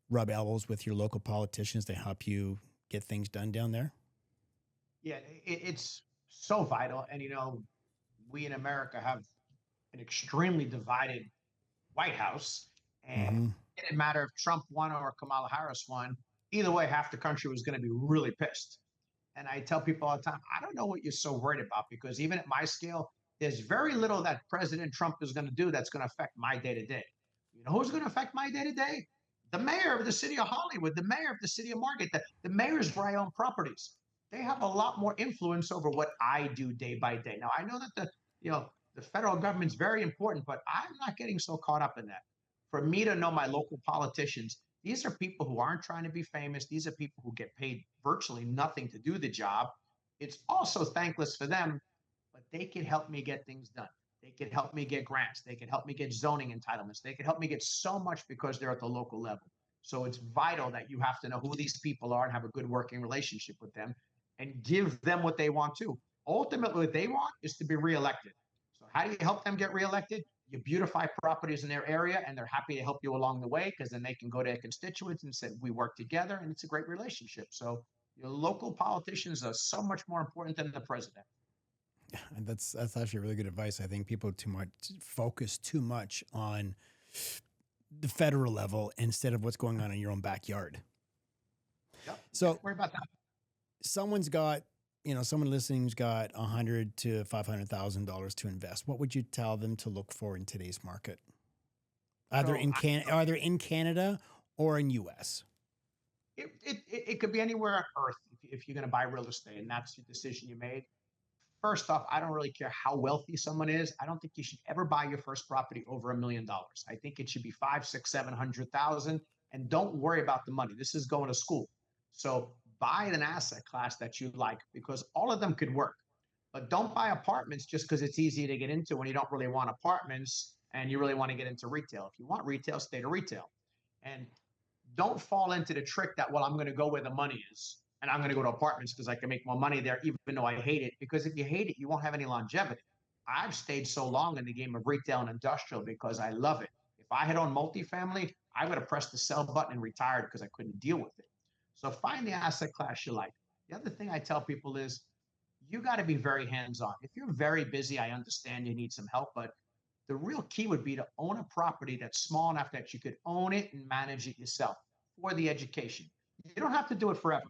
rub elbows with your local politicians to help you get things done down there. Yeah, it's so vital. And, we in America have an extremely divided White House. And Mm-hmm. it didn't matter if Trump won or Kamala Harris won. Either way, half the country was going to be really pissed. And I tell people all the time, I don't know what you're so worried about, because even at my scale, there's very little that President Trump is going to do that's going to affect my day to day. You know who's going to affect my day to day? The mayor of the city of Hollywood, the mayor of the city of Margate, the mayors where I own properties. They have a lot more influence over what I do day by day. Now, I know that the federal government's very important, but I'm not getting so caught up in that. For me to know my local politicians, these are people who aren't trying to be famous. These are people who get paid virtually nothing to do the job. It's also thankless for them, but they can help me get things done. They can help me get grants. They can help me get zoning entitlements. They can help me get so much because they're at the local level. So it's vital that you have to know who these people are and have a good working relationship with them and give them what they want too. Ultimately, what they want is to be reelected. So how do you help them get reelected? You beautify properties in their area, and they're happy to help you along the way, because then they can go to their constituents and say, we work together, and it's a great relationship. So your local politicians are so much more important than the president. And that's actually really good advice. I think people focus too much on the federal level instead of what's going on in your own backyard. Yep. So Don't worry about that. Someone listening's got $100,000 to $500,000 to invest. What would you tell them to look for in today's market? Either in Canada or in US? It could be anywhere on earth if you're going to buy real estate, and that's the decision you made. First off, I don't really care how wealthy someone is. I don't think you should ever buy your first property over $1 million. I think it should be 5, 6, 700,000, and don't worry about the money. This is going to school. So buy an asset class that you like, because all of them could work. But don't buy apartments just because it's easy to get into when you don't really want apartments and you really want to get into retail. If you want retail, stay to retail. And don't fall into the trick that, well, I'm going to go where the money is, and I'm going to go to apartments because I can make more money there, even though I hate it. Because if you hate it, you won't have any longevity. I've stayed so long in the game of retail and industrial because I love it. If I had owned multifamily, I would have pressed the sell button and retired because I couldn't deal with it. So find the asset class you like. The other thing I tell people is, you got to be very hands-on. If you're very busy, I understand you need some help, but the real key would be to own a property that's small enough that you could own it and manage it yourself for the education. You don't have to do it forever,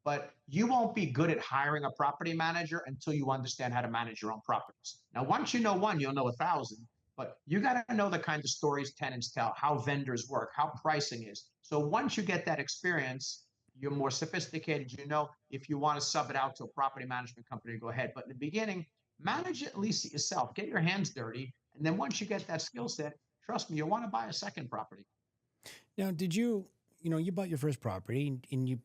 but you won't be good at hiring a property manager until you understand how to manage your own properties. Now, once you know one, you'll know 1,000, but you got to know the kind of stories tenants tell, how vendors work, how pricing is. So once you get that experience, you're more sophisticated. If you want to sub it out to a property management company, go ahead. But in the beginning, manage it, lease it yourself, get your hands dirty. And then once you get that skill set, trust me, you'll want to buy a second property. Now, did you bought your first property, and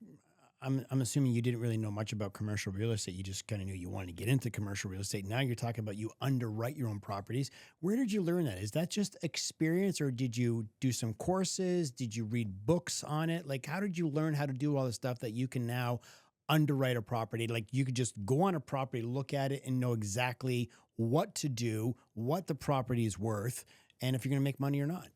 I'm assuming you didn't really know much about commercial real estate. You just kind of knew you wanted to get into commercial real estate. Now you're talking about you underwrite your own properties. Where did you learn that? Is that just experience, or did you do some courses? Did you read books on it? Like, how did you learn how to do all the stuff that you can now underwrite a property? Like, you could just go on a property, look at it, and know exactly what to do, what the property is worth, and if you're going to make money or not.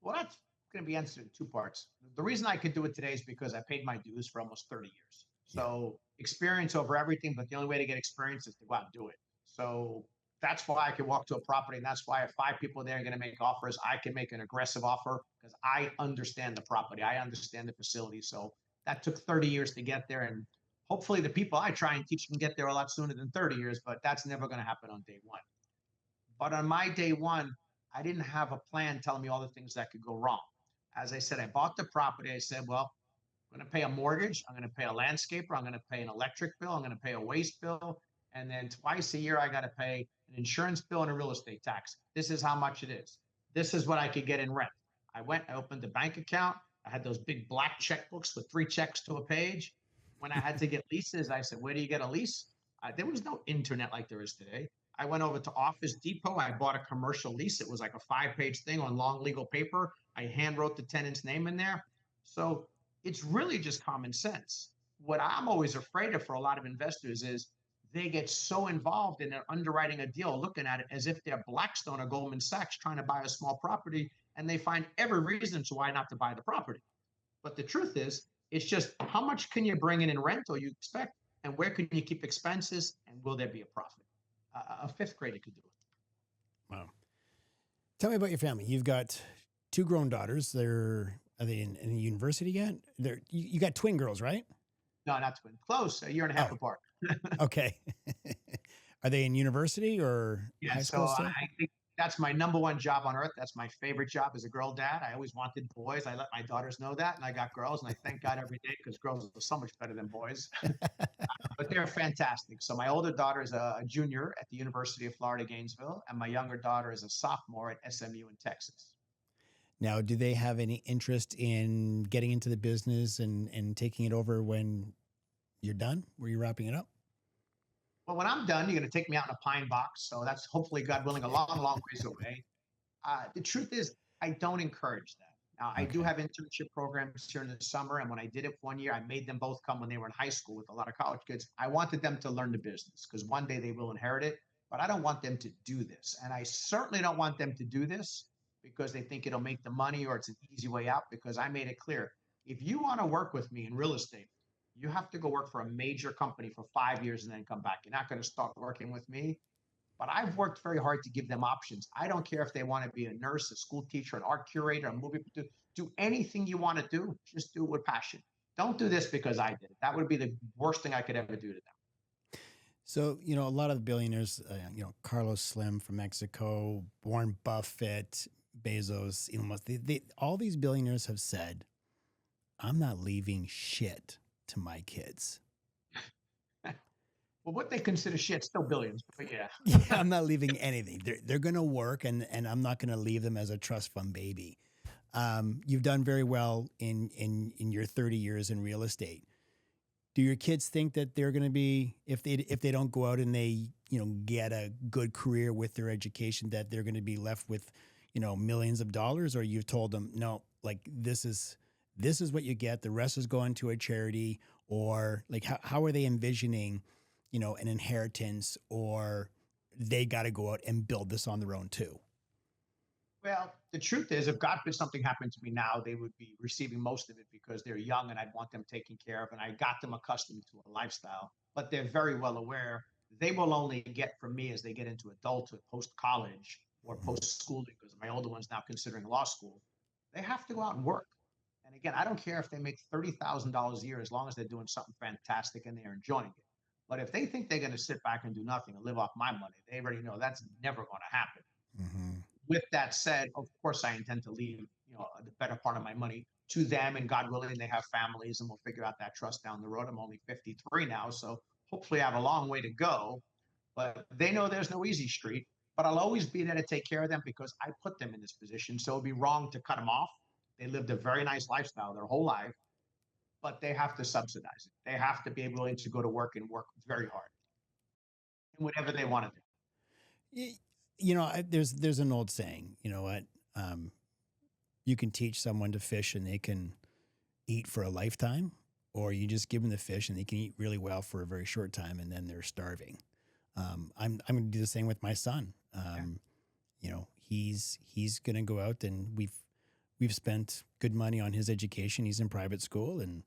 Well, that's going to be answered in two parts. The reason I could do it today is because I paid my dues for almost 30 years. So experience over everything, but the only way to get experience is to go out and do it. So that's why I can walk to a property, and that's why if 5 people there are going to make offers, I can make an aggressive offer because I understand the property. I understand the facility. So that took 30 years to get there, and hopefully the people I try and teach can get there a lot sooner than 30 years, but that's never going to happen on day one. But on my day one, I didn't have a plan telling me all the things that could go wrong. As I said, I bought the property. I said, well, I'm going to pay a mortgage. I'm going to pay a landscaper. I'm going to pay an electric bill. I'm going to pay a waste bill. And then twice a year, I got to pay an insurance bill and a real estate tax. This is how much it is. This is what I could get in rent. I opened a bank account. I had those big black checkbooks with 3 checks to a page. When I had to get leases, I said, where do you get a lease? There was no internet like there is today. I went over to Office Depot. I bought a commercial lease. It was like a 5-page thing on long legal paper. I hand wrote the tenant's name in there. So it's really just common sense. What I'm always afraid of for a lot of investors is they get so involved in their underwriting a deal, looking at it as if they're Blackstone or Goldman Sachs trying to buy a small property, and they find every reason to why not to buy the property. But the truth is, it's just how much can you bring in rental you expect, and where can you keep expenses, and will there be a profit? A fifth grader could do it. Wow. Tell me about your family. You've got two grown daughters. Are they in university yet? You got twin girls, right? No, not twin. Close. A year and a half apart. Okay. Are they in university or high school still? I think that's my number one job on earth. That's my favorite job as a girl dad. I always wanted boys. I let my daughters know that, and I got girls, and I thank God every day because girls are so much better than boys. But they're fantastic. So my older daughter is a junior at the University of Florida, Gainesville, and my younger daughter is a sophomore at SMU in Texas. Now, do they have any interest in getting into the business and taking it over when you're done? Were you wrapping it up? Well, when I'm done, you're going to take me out in a pine box. So that's hopefully, God willing, a long, long ways away. The truth is, I don't encourage that. Now, I do have internship programs here in the summer. And when I did it 1 year, I made them both come when they were in high school with a lot of college kids. I wanted them to learn the business because one day they will inherit it. But I don't want them to do this. And I certainly don't want them to do this because they think it'll make the money or it's an easy way out, because I made it clear. If you want to work with me in real estate, you have to go work for a major company for 5 years and then come back. You're not going to start working with me. But I've worked very hard to give them options. I don't care if they want to be a nurse, a school teacher, an art curator, a movie producer. Do anything you want to do. Just do it with passion. Don't do this because I did it. That would be the worst thing I could ever do to them. So, a lot of the billionaires, Carlos Slim from Mexico, Warren Buffett, Bezos, Elon Musk, all these billionaires have said, I'm not leaving shit to my kids. Well, what they consider shit, still billions, but yeah. Yeah, I'm not leaving anything. They're going to work, and I'm not going to leave them as a trust fund baby. You've done very well in your 30 years in real estate. Do your kids think that they're going to be, if they don't go out and they get a good career with their education, that they're going to be left with millions of dollars? Or you've told them, no, like this is what you get. The rest is going to a charity, or like how are they envisioning an inheritance, or they got to go out and build this on their own too? Well, the truth is, if God forbid something happened to me now, they would be receiving most of it because they're young and I'd want them taken care of. And I got them accustomed to a lifestyle, but they're very well aware they will only get from me as they get into adulthood, post-college or post-schooling, because my older one's now considering law school. They have to go out and work. And again, I don't care if they make $30,000 a year, as long as they're doing something fantastic and they're enjoying it. But if they think they're going to sit back and do nothing and live off my money, they already know that's never going to happen. Mm-hmm. With that said, of course, I intend to leave, the better part of my money to them, and God willing, they have families, and we'll figure out that trust down the road. I'm only 53 now, so hopefully I have a long way to go. But they know there's no easy street. But I'll always be there to take care of them because I put them in this position. So it'd be wrong to cut them off. They lived a very nice lifestyle their whole life, but they have to subsidize it. They have to be able to go to work and work very hard in whatever they want to do. There's an old saying, you can teach someone to fish and they can eat for a lifetime, or you just give them the fish and they can eat really well for a very short time and then they're starving. I'm going to do the same with my son. He's going to go out, and we've spent good money on his education. He's in private school, and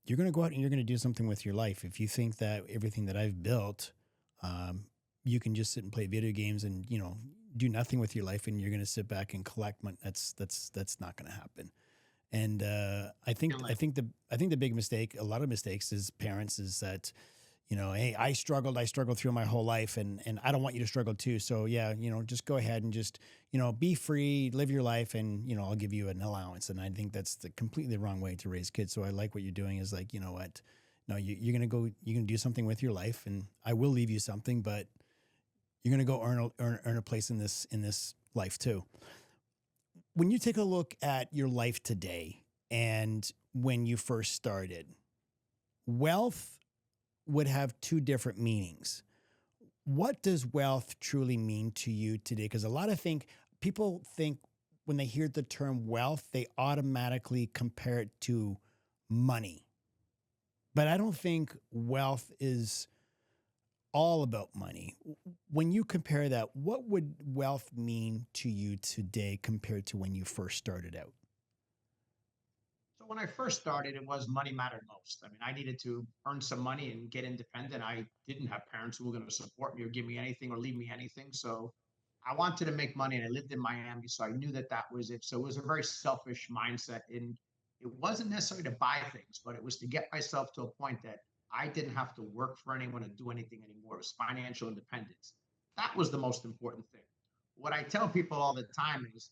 you're going to go out and you're going to do something with your life. If you think that everything that I've built, you can just sit and play video games and, do nothing with your life, and you're going to sit back and collect money. That's not going to happen. And I think the big mistake, a lot of mistakes as parents, is that, hey, I struggled through my whole life, and I don't want you to struggle too. So yeah, just go ahead and just, be free, live your life, and, I'll give you an allowance. And I think that's the completely wrong way to raise kids. So I like what you're doing is like, what? No, you're going to do something with your life, and I will leave you something, but you're going to go earn a place in this life too. When you take a look at your life today and when you first started, wealth would have two different meanings. What does wealth truly mean to you today? Because a lot of people think when they hear the term wealth, they automatically compare it to money. But I don't think wealth is all about money. When you compare that, what would wealth mean to you today compared to when you first started out? So when I first started, it was money mattered most. I mean, I needed to earn some money and get independent. I didn't have parents who were going to support me or give me anything or leave me anything. So I wanted to make money, and I lived in Miami, so I knew that that was it. So it was a very selfish mindset, and it wasn't necessarily to buy things, but it was to get myself to a point that I didn't have to work for anyone and do anything anymore. It was financial independence. That was the most important thing. What I tell people all the time is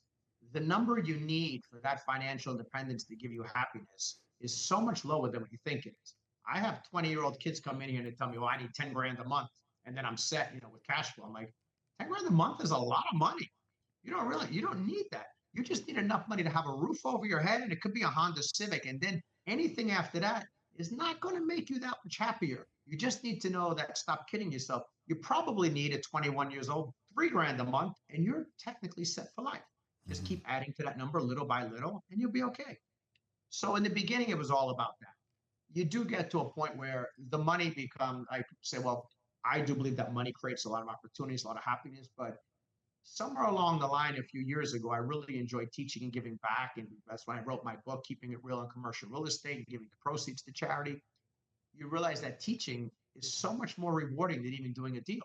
the number you need for that financial independence to give you happiness is so much lower than what you think it is. I have 20-year-old kids come in here and they tell me, "Oh, I need 10 grand a month," and then I'm set, with cash flow. I'm like, 10 grand a month is a lot of money. You don't need that. You just need enough money to have a roof over your head, and it could be a Honda Civic. And then anything after that is not going to make you that much happier. You just need to know that, stop kidding yourself. You probably need at 21 years old, 3 grand a month, and you're technically set for life. Just Mhm. keep adding to that number little by little, and you'll be okay. So in the beginning, it was all about that. You do get to a point where the money becomes, I say, well, I do believe that money creates a lot of opportunities, a lot of happiness, but somewhere along the line a few years ago, I really enjoyed teaching and giving back. And that's when I wrote my book, Keeping It Real in Commercial Real Estate, and giving the proceeds to charity. You realize that teaching is so much more rewarding than even doing a deal.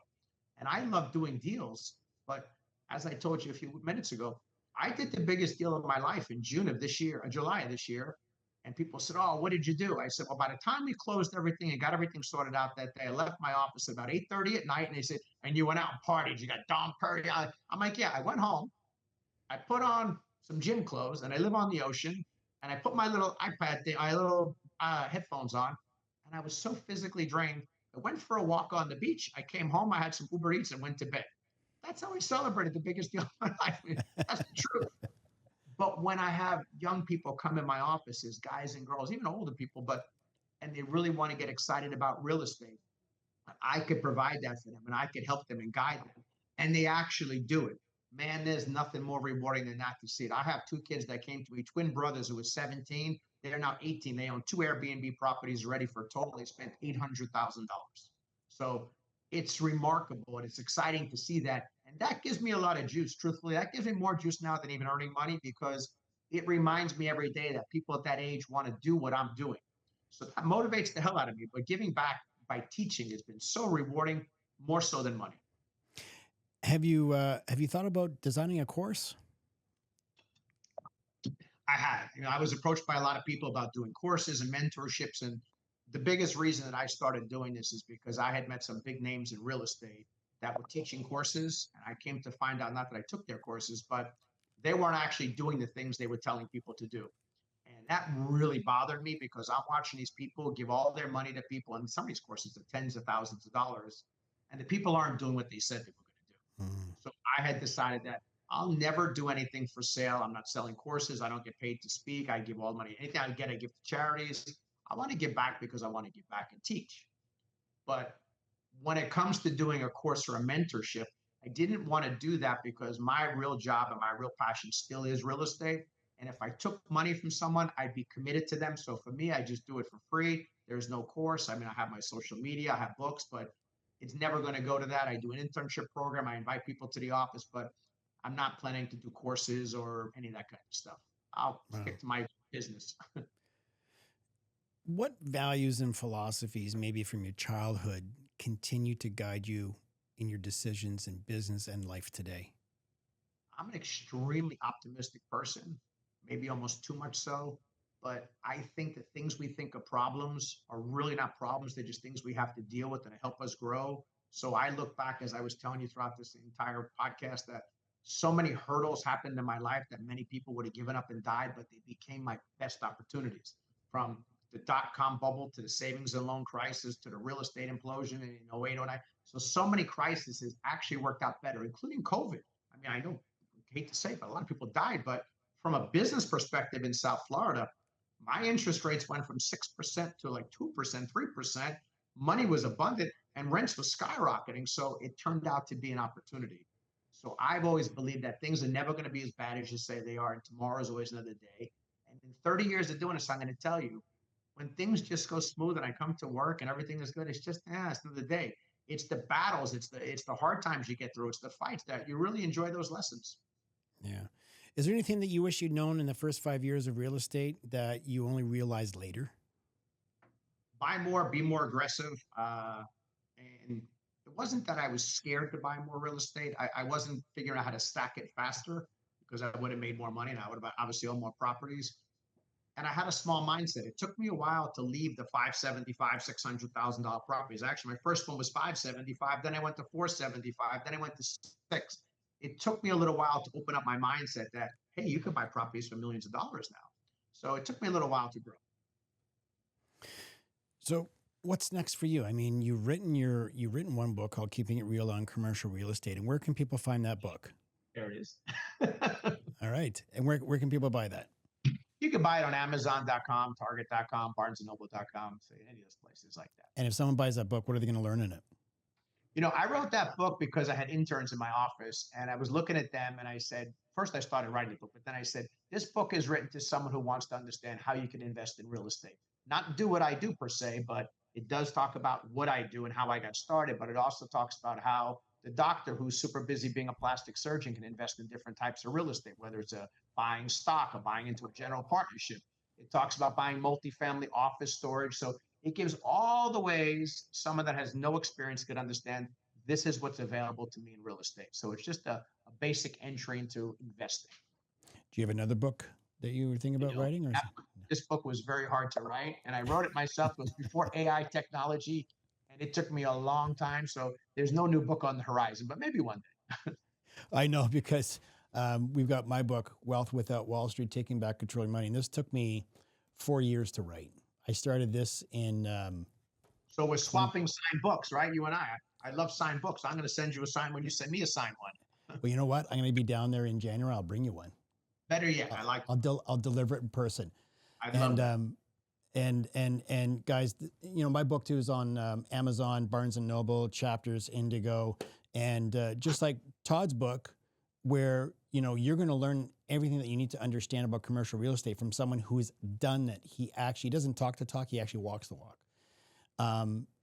And I love doing deals. But as I told you a few minutes ago, I did the biggest deal of my life in June of this year, July of this year. And people said, "Oh, what did you do?" I said, "Well, by the time we closed everything and got everything sorted out that day, I left my office at about 8:30 at night." And they said, "And you went out and partied. You got Dom Perry." I'm like, "Yeah, I went home. I put on some gym clothes, and I live on the ocean. And I put my little iPad thing, my little headphones on. And I was so physically drained. I went for a walk on the beach. I came home. I had some Uber Eats and went to bed." That's how I celebrated the biggest deal of my life. That's the truth. But when I have young people come in my offices, guys and girls, even older people, and they really want to get excited about real estate, I could provide that for them, and I could help them and guide them. And they actually do it. Man, there's nothing more rewarding than that to see it. I have two kids that came to me, twin brothers who were 17. They're now 18. They own two Airbnb properties ready for a total. They spent $800,000. So it's remarkable, and it's exciting to see that. And that gives me a lot of juice. Truthfully, that gives me more juice now than even earning money, because it reminds me every day that people at that age want to do what I'm doing. So that motivates the hell out of me. But giving back by teaching has been so rewarding, more so than money. Have you thought about designing a course? I had, I was approached by a lot of people about doing courses and mentorships. And the biggest reason that I started doing this is because I had met some big names in real estate that were teaching courses. And I came to find out, not that I took their courses, but they weren't actually doing the things they were telling people to do. And that really bothered me, because I'm watching these people give all their money to people, and some of these courses are tens of thousands of dollars, and the people aren't doing what they said they were going to do. Mm. So I had decided that I'll never do anything for sale. I'm not selling courses. I don't get paid to speak. I give all the money. Anything I get, I give to charities. I want to give back because I want to give back and teach. But when it comes to doing a course or a mentorship, I didn't want to do that, because my real job and my real passion still is real estate. And if I took money from someone, I'd be committed to them. So for me, I just do it for free. There's no course. I mean, I have my social media, I have books, but it's never going to go to that. I do an internship program. I invite people to the office, but I'm not planning to do courses or any of that kind of stuff. I'll Wow. stick to my business. What values and philosophies, maybe from your childhood, continue to guide you in your decisions in business and life today? I'm an extremely optimistic person, maybe almost too much so. But I think that things we think are problems are really not problems. They're just things we have to deal with and help us grow. So I look back, as I was telling you throughout this entire podcast, that so many hurdles happened in my life that many people would have given up and died, but they became my best opportunities. From the dot-com bubble to the savings and loan crisis to the real estate implosion in 08, 09. So many crises actually worked out better, including COVID. I mean, I know, hate to say it, but a lot of people died. But from a business perspective in South Florida, my interest rates went from 6% to like 2%, 3%. Money was abundant. and rents were skyrocketing. So it turned out to be an opportunity. So I've always believed that things are never going to be as bad as you say they are, and tomorrow is always another day. And in 30 years of doing this, I'm going to tell you, when things just go smooth and I come to work and everything is good, it's just it's another day. It's the battles, it's the hard times you get through, it's the fights that you really enjoy those lessons. Yeah. Is there anything that you wish you'd known in the first 5 years of real estate that you only realized later? Buy more, be more aggressive. And it wasn't that I was scared to buy more real estate. I wasn't figuring out how to stack it faster because I would have made more money and I would have obviously owned more properties. And I had a small mindset. It took me a while to leave the 575, $600,000 properties. Actually, my first one was 575. Then I went to 475. Then I went to six. It took me a little while to open up my mindset that, hey, you could buy properties for millions of dollars now. So it took me a little while to grow. So what's next for you? I mean, you've written one book called Keeping It Real on Commercial Real Estate. And where can people find that book? There it is. All right. And where can people buy that? You can buy it on Amazon.com, Target.com, BarnesandNoble.com, so any of those places like that. And if someone buys that book, what are they going to learn in it? You know, I wrote that book because I had interns in my office and I was looking at them and I said, first I started writing the book, but then I said, this book is written to someone who wants to understand how you can invest in real estate. Not do what I do per se, but it does talk about what I do and how I got started, but it also talks about how the doctor who's super busy being a plastic surgeon can invest in different types of real estate, whether it's a buying stock or buying into a general partnership. It talks about buying multifamily office storage. So it gives all the ways someone that has no experience could understand this is what's available to me in real estate. So it's just a basic entry into investing. Do you have another book that you were thinking about writing? Or this book was very hard to write, and I wrote it myself. It was before AI technology, and it took me a long time. So there's no new book on the horizon, but maybe one day. I know because we've got my book, Wealth Without Wall Street, Taking Back Control of Your Money. And this took me 4 years to write. I started this in... so we're swapping signed books, right? You and I. I love signed books. I'm going to send you a signed when you send me a signed one. Well, you know what? I'm going to be down there in January. I'll bring you one. Better yet, I like. I'll deliver it in person. I love that. And guys, you know, my book too is on Amazon, Barnes and Noble, Chapters, Indigo, and just like Todd's book, where you know you're going to learn everything that you need to understand about commercial real estate from someone who's done it. He actually doesn't talk the talk; he actually walks the walk.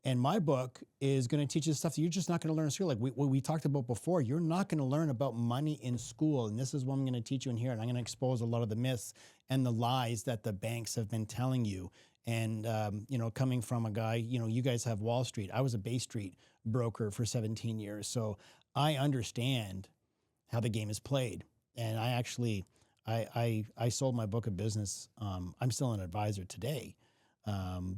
And my book is going to teach you stuff that you're just not going to learn in school. Like what we talked about before, you're not going to learn about money in school. And this is what I'm going to teach you in here. And I'm going to expose a lot of the myths and the lies that the banks have been telling you. And, you know, coming from a guy, you know, you guys have Wall Street. I was a Bay Street broker for 17 years. So I understand how the game is played. And I actually, I sold my book of business. I'm still an advisor today.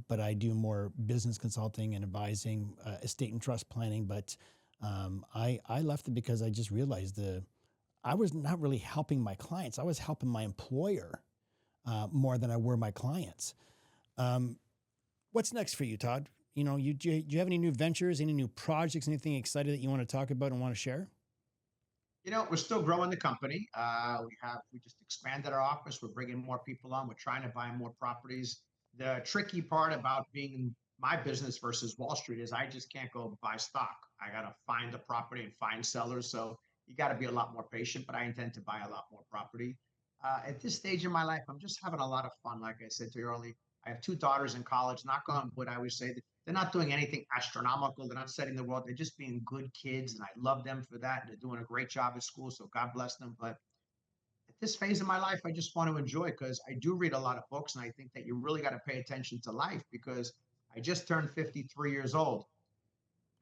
But I do more business consulting and advising, estate and trust planning. But I left it because I just realized I was not really helping my clients. I was helping my employer more than I were my clients. What's next for you, Todd? You know, do you have any new ventures, any new projects, anything excited that you want to talk about and want to share? You know, we're still growing the company. We just expanded our office. We're bringing more people on. We're trying to buy more properties. The tricky part about being in my business versus Wall Street is I just can't go buy stock. I got to find the property and find sellers. So you got to be a lot more patient, but I intend to buy a lot more property. At this stage in my life, I'm just having a lot of fun. Like I said to you earlier, I have two daughters in college. Knock on wood, I always say that they're not doing anything astronomical. They're not setting the world. They're just being good kids, and I love them for that. They're doing a great job at school, so God bless them. But at this phase of my life, I just want to enjoy because I do read a lot of books, and I think that you really got to pay attention to life because I just turned 53 years old.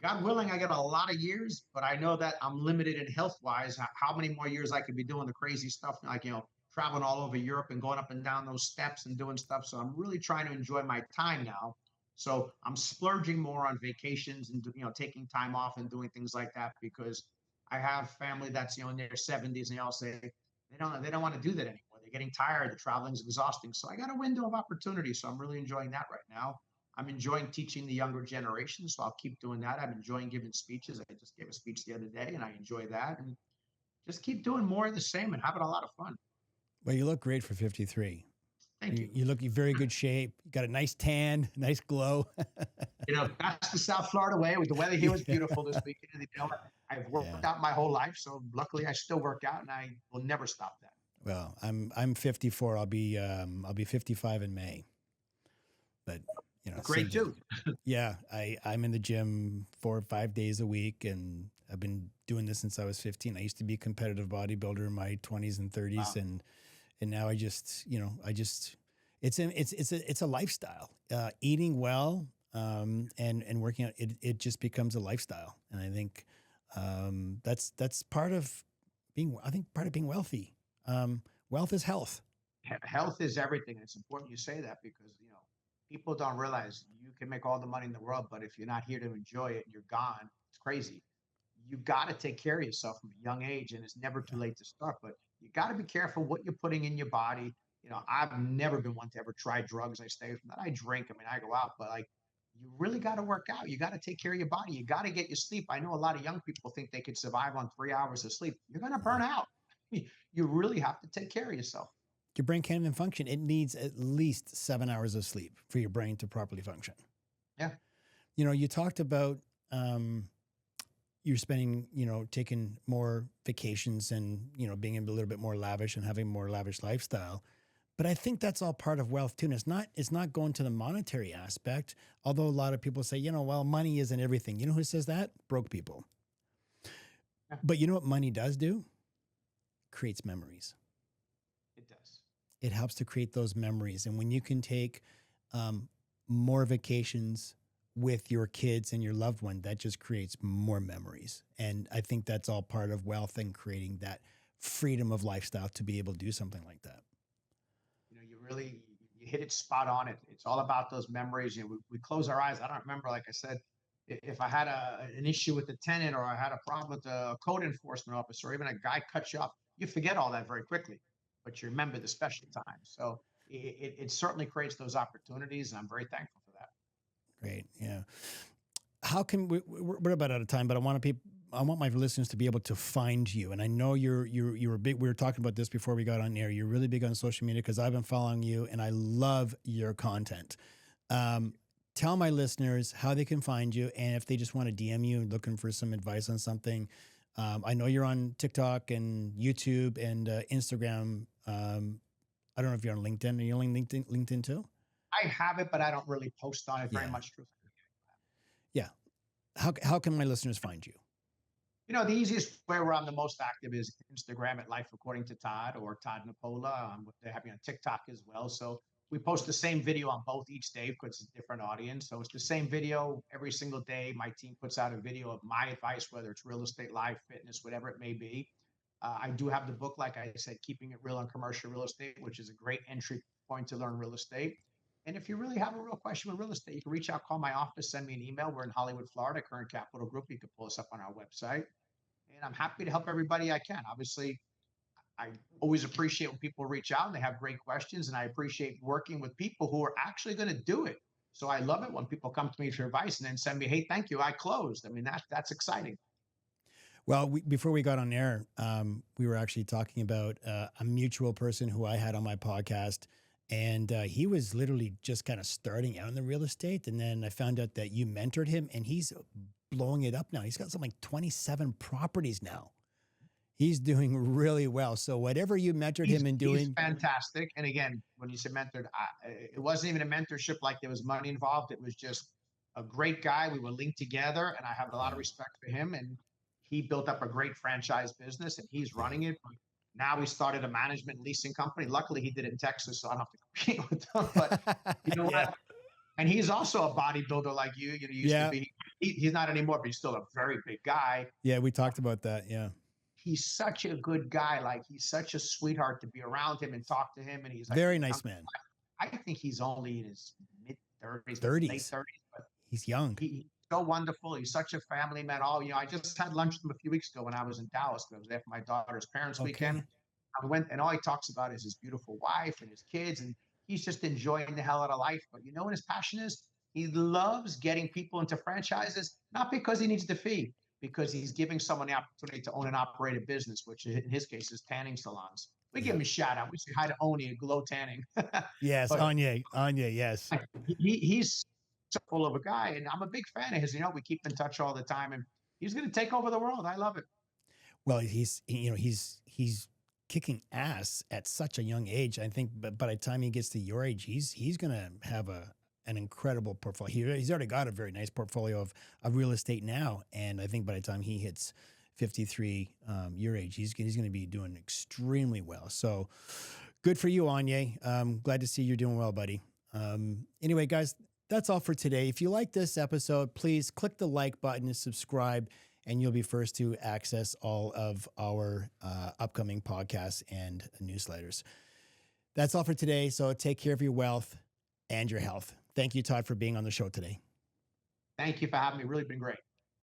God willing, I got a lot of years, but I know that I'm limited in health-wise. How many more years I could be doing the crazy stuff, like, you know, traveling all over Europe and going up and down those steps and doing stuff. So I'm really trying to enjoy my time now. So I'm splurging more on vacations and, you know, taking time off and doing things like that because I have family that's, you know, in their 70s and they all say they don't want to do that anymore. They're getting tired. The traveling's exhausting. So I got a window of opportunity. So I'm really enjoying that right now. I'm enjoying teaching the younger generation, so I'll keep doing that. I'm enjoying giving speeches. I just gave a speech the other day, and I enjoy that. And just keep doing more of the same and having a lot of fun. Well, you look great for 53. Thank you. You look in very good shape. You got a nice tan, nice glow. That's the South Florida way. The weather here was beautiful this weekend. I've worked Yeah. out my whole life, so luckily I still work out, and I will never stop that. Well, I'm 54. I'll be 55 in May. But Great too. Yeah, I'm in the gym 4 or 5 days a week, and I've been doing this since I was 15. I used to be a competitive bodybuilder in my 20s and 30s, wow. and now I just it's a lifestyle. Eating well and working out, it just becomes a lifestyle, and I think that's part of being wealthy. Wealth is health. Health is everything. It's important you say that because people don't realize you can make all the money in the world, but if you're not here to enjoy it, you're gone. It's crazy. You got to take care of yourself from a young age, and it's never too late to start. But you got to be careful what you're putting in your body. I've never been one to ever try drugs. I stay from that. I drink. I go out, but you really got to work out. You got to take care of your body. You got to get your sleep. I know a lot of young people think they could survive on 3 hours of sleep. You're going to burn out. You really have to take care of yourself. Your brain can't even function. It needs at least 7 hours of sleep for your brain to properly function. Yeah. You talked about you're spending, taking more vacations and, being a little bit more lavish and having a more lavish lifestyle. But I think that's all part of wealth too. And it's not going to the monetary aspect, although a lot of people say, well, money isn't everything. You know who says that? Broke people. Yeah. But you know what money does do? Creates memories. It does. It helps to create those memories. And when you can take more vacations with your kids and your loved one, that just creates more memories. And I think that's all part of wealth and creating that freedom of lifestyle to be able to do something like that. You hit it spot on. It's all about those memories. We close our eyes. I don't remember, like I said, if I had an issue with the tenant or I had a problem with a code enforcement officer, or even a guy cut you up, you forget all that very quickly, but you remember the special times. So it certainly creates those opportunities, and I'm very thankful for that. Great. Yeah. How can we're about out of time, but I want my listeners to be able to find you. And I know you're big. We were talking about this before we got on air. You're really big on social media because I've been following you and I love your content. Tell my listeners how they can find you. And if they just want to DM you looking for some advice on something, I know you're on TikTok and YouTube and Instagram. I don't know if you're on LinkedIn. Are you on LinkedIn too? I have it, but I don't really post on it very much. Yeah. How can my listeners find you? The easiest way where I'm the most active is Instagram at Life According to Todd or Todd Nepola. They have me on TikTok as well. So we post the same video on both each day because it's a different audience. So it's the same video every single day. My team puts out a video of my advice, whether it's real estate, life, fitness, whatever it may be. I do have the book, like I said, Keeping It Real on Commercial Real Estate, which is a great entry point to learn real estate. And if you really have a real question with real estate, you can reach out, call my office, send me an email. We're in Hollywood, Florida, Current Capital Group. You can pull us up on our website. And I'm happy to help everybody I can. Obviously, I always appreciate when people reach out and they have great questions. And I appreciate working with people who are actually going to do it. So I love it when people come to me for advice and then send me, hey, thank you, I closed. That's exciting. Well, before we got on air, we were actually talking about a mutual person who I had on my podcast. And he was literally just kind of starting out in the real estate. And then I found out that you mentored him and he's blowing it up now. He's got something like 27 properties now. He's doing really well. So whatever you mentored him in doing. He's fantastic. And again, when you say mentored, it wasn't even a mentorship like there was money involved. It was just a great guy. We were linked together and I have a lot of respect for him. And he built up a great franchise business and he's running it. Now we started a management leasing company. Luckily, he did it in Texas, so I don't have to compete with them. But you know what? And he's also a bodybuilder like you. He used to be. He's not anymore, but he's still a very big guy. Yeah, we talked about that. Yeah. He's such a good guy. He's such a sweetheart to be around him and talk to him. And he's very nice man. I think he's only in his mid-30s, late 30s. But he's young. He's so wonderful. He's such a family man. I just had lunch with him a few weeks ago when I was in Dallas. I was there for my daughter's parents' weekend. I went, and all he talks about is his beautiful wife and his kids, and he's just enjoying the hell out of life. But you know what his passion is? He loves getting people into franchises, not because he needs the fee, because he's giving someone the opportunity to own and operate a business, which in his case is tanning salons. We give him a shout out. We say hi to Oni at Glow Tanning. Yes, Anya, yes. He's full of a guy, and I'm a big fan of his. We keep in touch all the time, and he's going to take over the world. I love it. Well, he's kicking ass at such a young age. I think, but by the time he gets to your age, he's going to have an incredible portfolio. He's already got a very nice portfolio of real estate now, and I think by the time he hits 53 your age, he's going to be doing extremely well. So good for you, Anya. Glad to see you're doing well, buddy. Anyway, guys, that's all for today. If you like this episode, please click the like button and subscribe, and you'll be first to access all of our upcoming podcasts and newsletters. That's all for today. So take care of your wealth and your health. Thank you, Todd, for being on the show today. Thank you for having me. Really been great.